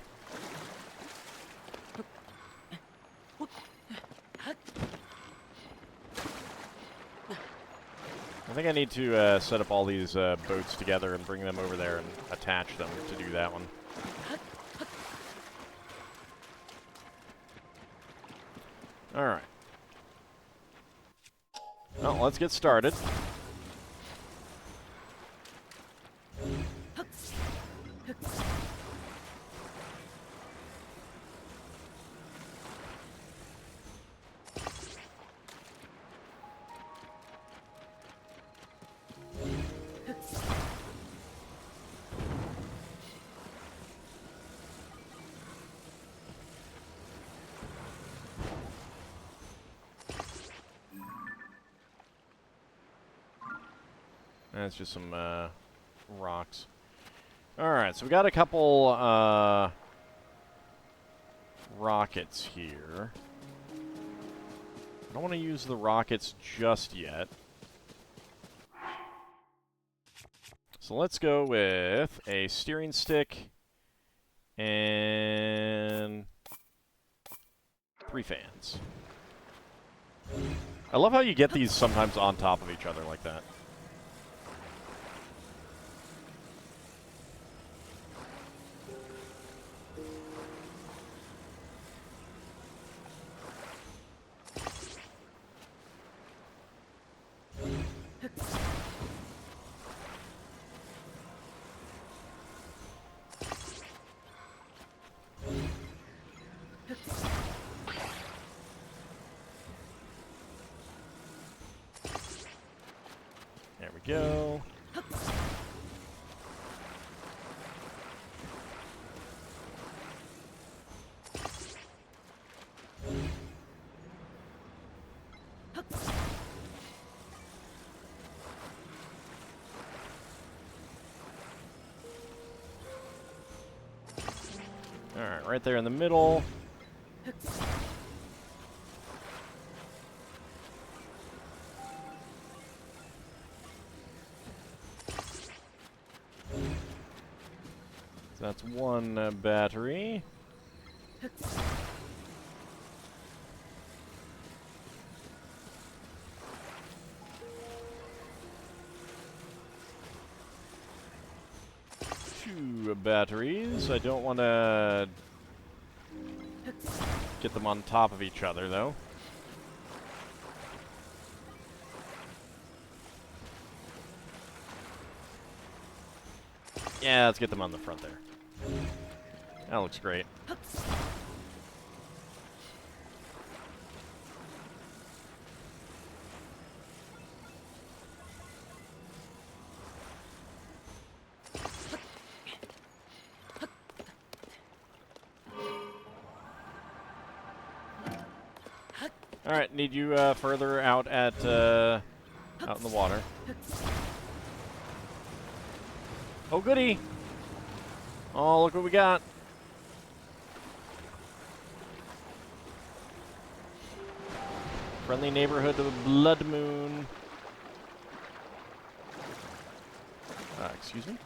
set up all these boats together and bring them over there and attach them to do that one. Alright. Well, let's get started. That's just some rocks. Alright, so we got a couple rockets here. I don't want to use the rockets just yet. So let's go with a steering stick and 3 fans. I love how you get these sometimes on top of each other like that. go. Alright, right there in the middle. So that's one battery. Two batteries. I don't want to get them on top of each other, though. Yeah, let's get them on the front there. That looks great. All right, need you further out at out in the water. Oh, goody! Oh, look what we got. Friendly neighborhood of Blood Moon. Excuse me.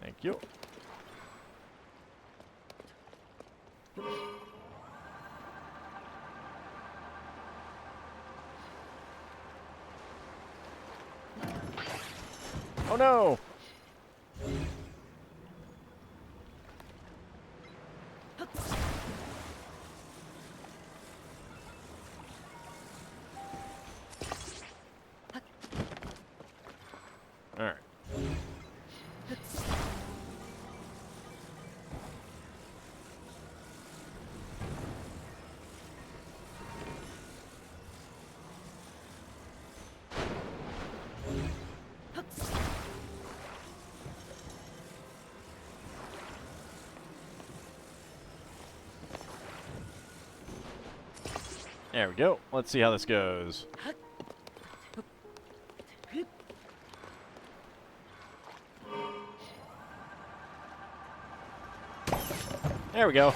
Thank you. Oh no! Alright. There we go. Let's see how this goes. There we go.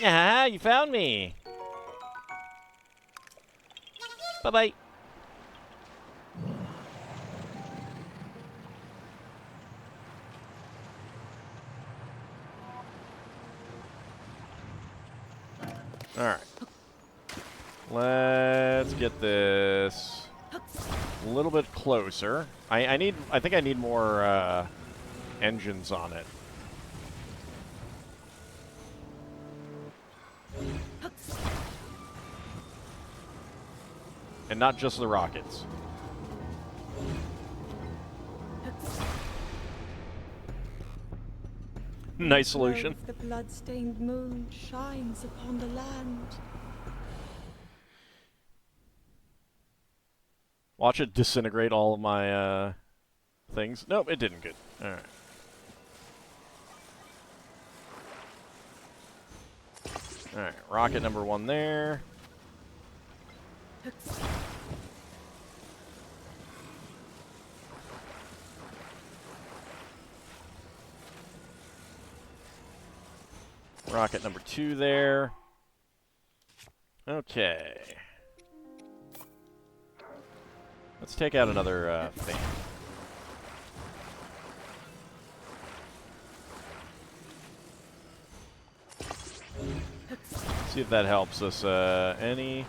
Yeah, you found me. Bye-bye. All right. Let's get this a little bit closer. I think I need more engines on it. And not just the rockets. Nice solution. The blood-stained moon shines upon the land. Watch it disintegrate all of my things. Nope, it didn't. Good. All right. All right, rocket number 1 there. Rocket number 2 there. Okay. Let's take out another fan. See if that helps us any.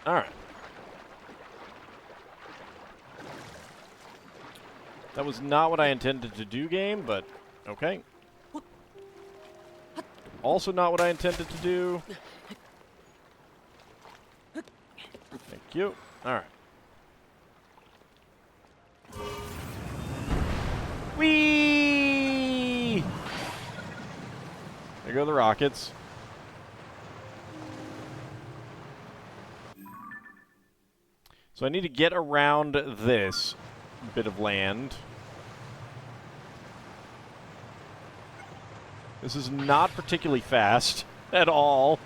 All right. That was not what I intended to do, game, but okay. Also not what I intended to do. Thank you. All right. Whee! There go the rockets. So I need to get around this bit of land. This is not particularly fast at all.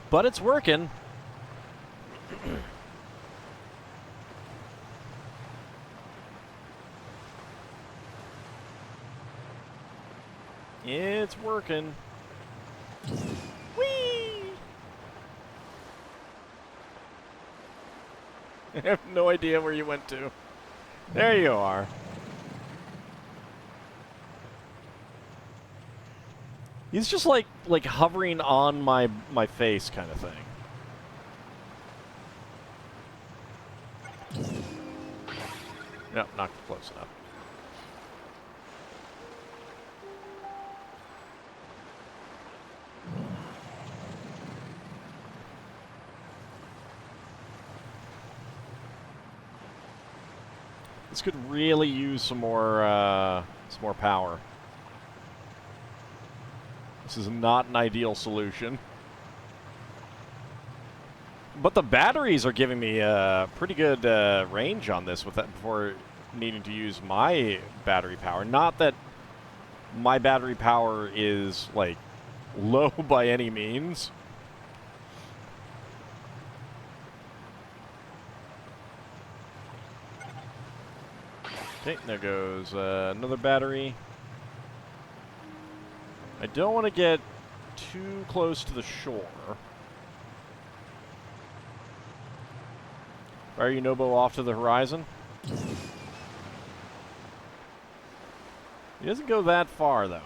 But it's working. It's working. Whee! I have no idea where you went to. There you are. He's just like hovering on my face kind of thing. Nope, not close enough. This could really use some more power. This is not an ideal solution. But the batteries are giving me a pretty good range on this with that before needing to use my battery power. Not that my battery power is, like, low by any means. Okay, there goes another battery. I don't want to get too close to the shore. Fire Unobo off to the horizon. He doesn't go that far, though.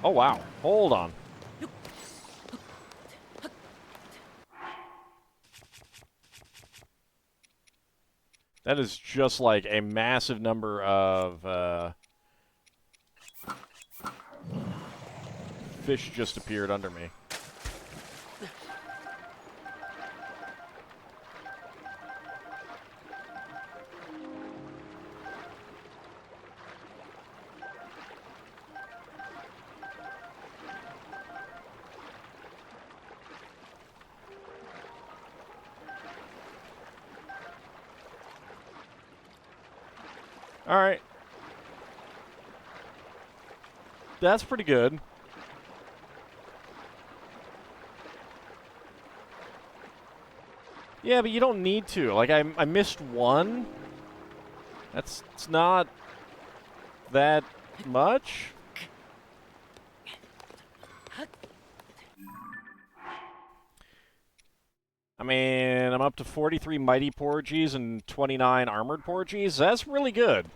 Oh, wow. Hold on. That is just like a massive number of fish just appeared under me. All right. That's pretty good. Yeah, but you don't need to. Like, I missed one. It's not that much. I mean, I'm up to 43 Mighty Porgies and 29 Armored Porgies. That's really good.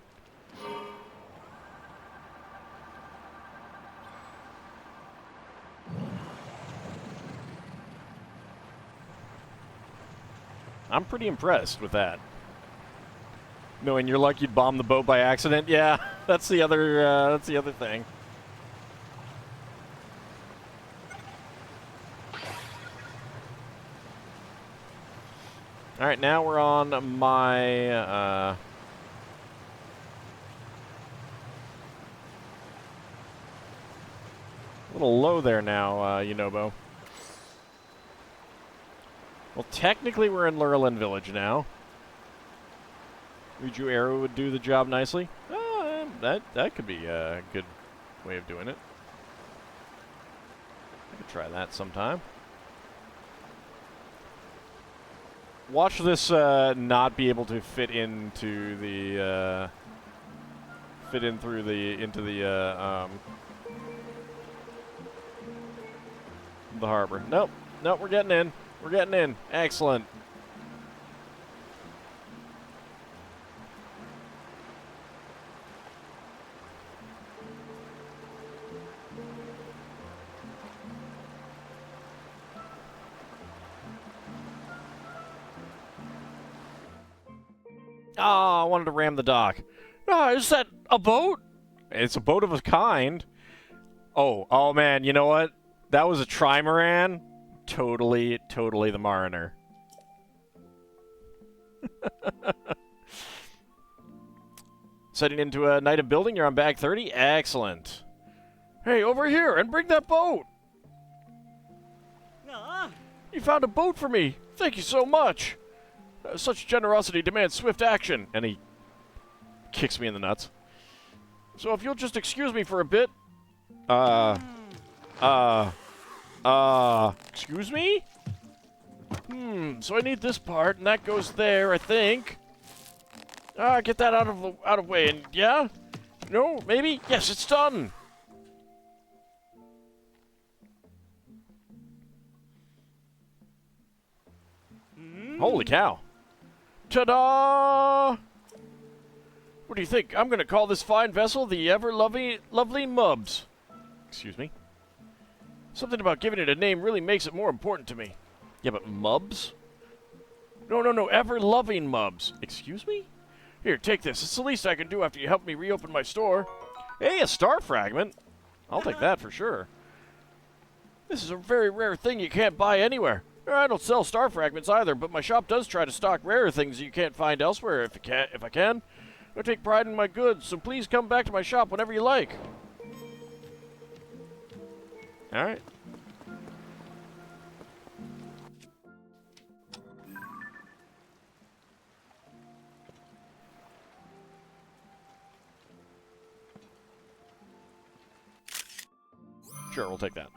I'm pretty impressed with that. Knowing your luck you'd bomb the boat by accident. Yeah, that's the other thing. All right, now we're on my a little low there now, Unobo. Well, technically we're in Lurelin Village now. Riju Arrow would do the job nicely. That could be a good way of doing it. I could try that sometime. Watch this not be able to fit into the the harbor. Nope, we're getting in. We're getting in. Excellent. Ah, I wanted to ram the dock. Ah, is that a boat? It's a boat of a kind. Oh man, you know what? That was a trimaran. totally the Mariner. Setting into a night of building, you're on bag 30? Excellent. Hey, over here, and bring that boat! You found a boat for me! Thank you so much! Such generosity demands swift action! And he kicks me in the nuts. So if you'll just excuse me for a bit... excuse me? So I need this part, and that goes there, I think. Get that out of way, and yeah? No? Maybe? Yes, it's done! Holy cow. Ta-da! What do you think? I'm gonna call this fine vessel the ever-lovely Mubs. Excuse me? Something about giving it a name really makes it more important to me. Yeah, but Mubs? No, ever-loving Mubs. Excuse me? Here, take this. It's the least I can do after you help me reopen my store. Hey, a star fragment. I'll take that for sure. This is a very rare thing you can't buy anywhere. I don't sell star fragments either, but my shop does try to stock rarer things you can't find elsewhere if I can. I take pride in my goods, so please come back to my shop whenever you like. Alright. Sure, we'll take that.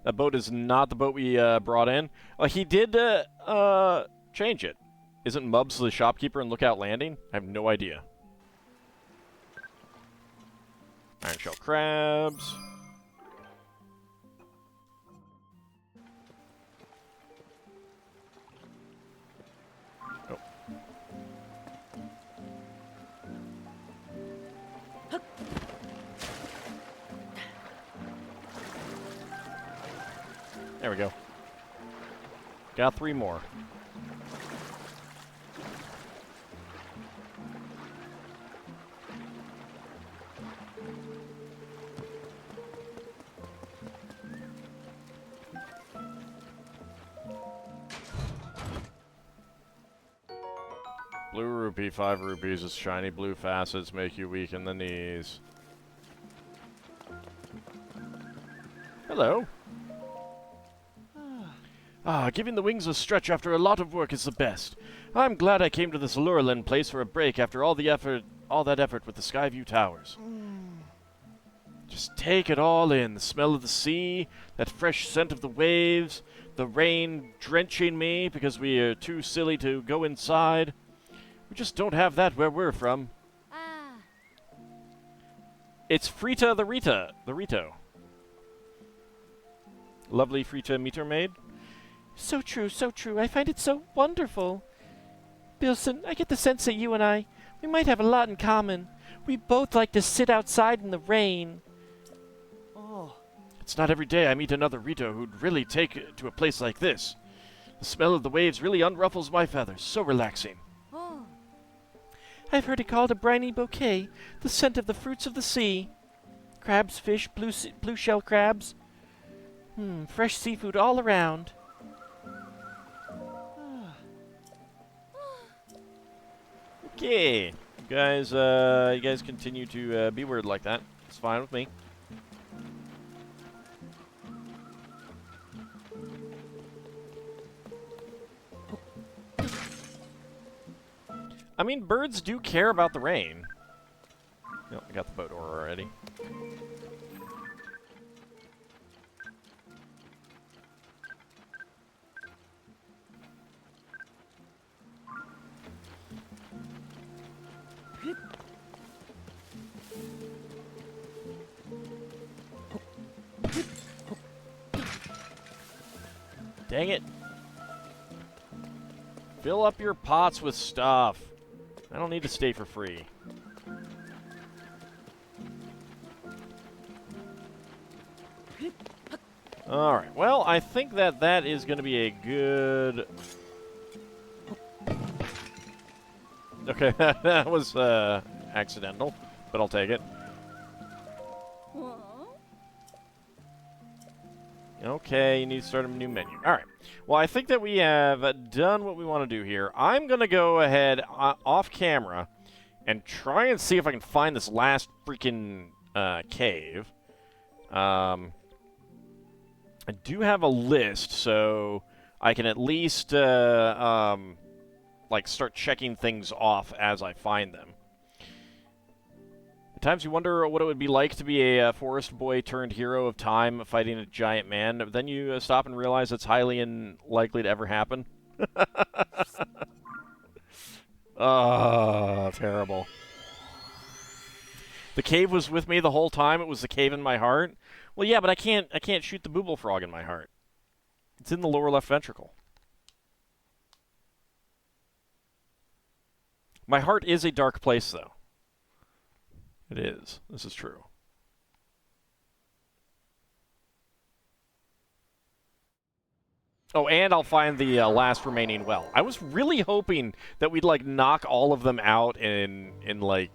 That boat is not the boat we brought in. He did change it. Isn't Mubs the shopkeeper in Lookout Landing? I have no idea. Iron shell crabs. Oh. There we go. Got 3 more. Blue rupee, 5 rupees. Its shiny blue facets make you weak in the knees. Hello. Giving the wings a stretch after a lot of work is the best. I'm glad I came to this Lurelin place for a break after all that effort with the Skyview Towers. Just take it all in. The smell of the sea, that fresh scent of the waves, the rain drenching me because we are too silly to go inside. We just don't have that where we're from. It's Frita the Rito. Lovely Frita meter maid. So true, so true. I find it so wonderful. Bilson, I get the sense that you and we might have a lot in common. We both like to sit outside in the rain. It's not every day I meet another Rito who'd really take it to a place like this. The smell of the waves really unruffles my feathers. So relaxing. I've heard it called a briny bouquet, the scent of the fruits of the sea. Crabs, fish, blue shell crabs. Fresh seafood all around. Okay. You guys continue to be weird like that. It's fine with me. I mean, birds do care about the rain. Yep, I got the boat ore already. Dang it. Fill up your pots with stuff. I don't need to stay for free. Alright, well, I think that is going to be a good... Okay, that was accidental, but I'll take it. Okay, you need to start a new menu. All right. Well, I think that we have done what we want to do here. I'm going to go ahead off camera and try and see if I can find this last freaking cave. I do have a list, so I can at least like start checking things off as I find them. At times you wonder what it would be like to be a forest boy turned hero of time fighting a giant man. But then you stop and realize it's highly unlikely to ever happen. Oh, terrible. The cave was with me the whole time. It was the cave in my heart. Well, yeah, but I can't shoot the booble frog in my heart. It's in the lower left ventricle. My heart is a dark place, though. It is. This is true. Oh, and I'll find the last remaining well. I was really hoping that we'd, like, knock all of them out in like,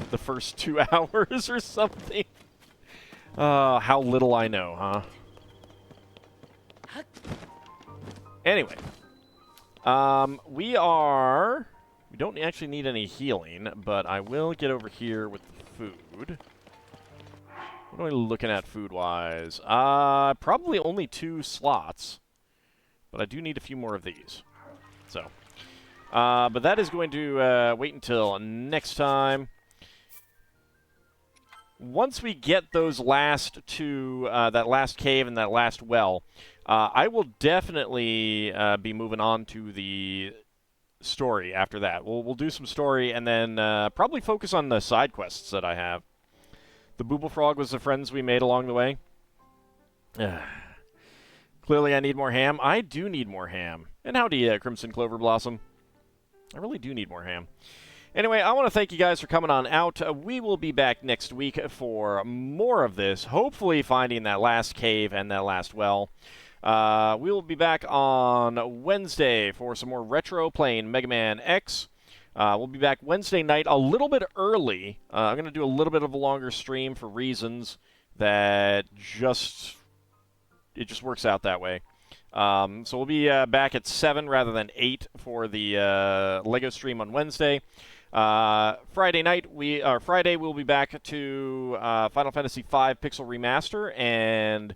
the first 2 hours or something. How little I know, huh? Anyway. We don't actually need any healing, but I will get over here with the food. What are we looking at food-wise? Probably only 2 slots, but I do need a few more of these. So, but that is going to wait until next time. Once we get those last 2, that last cave and that last well, I will definitely be moving on to the story after that. We'll do some story and then probably focus on the side quests that I have. The Booble Frog was the friends we made along the way. Clearly I need more ham. I do need more ham. And howdy, Crimson Clover Blossom. I really do need more ham. Anyway, I want to thank you guys for coming on out. We will be back next week for more of this, hopefully finding that last cave and that last well. We will be back on Wednesday for some more retro playing Mega Man X. We'll be back Wednesday night a little bit early. I'm going to do a little bit of a longer stream for reasons that it just works out that way. So we'll be back at 7 rather than 8 for the Lego stream on Wednesday. Friday we'll be back to Final Fantasy V Pixel Remaster, and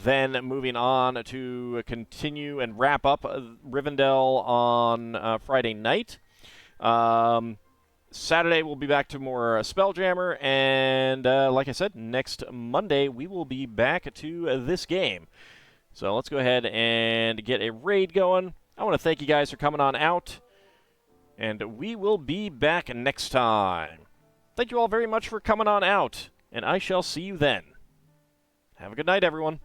then moving on to continue and wrap up Rivendell on Friday night. Saturday we'll be back to more Spelljammer, and like I said, next Monday we will be back to this game. So let's go ahead and get a raid going. I want to thank you guys for coming on out, and we will be back next time. Thank you all very much for coming on out, and I shall see you then. Have a good night, everyone.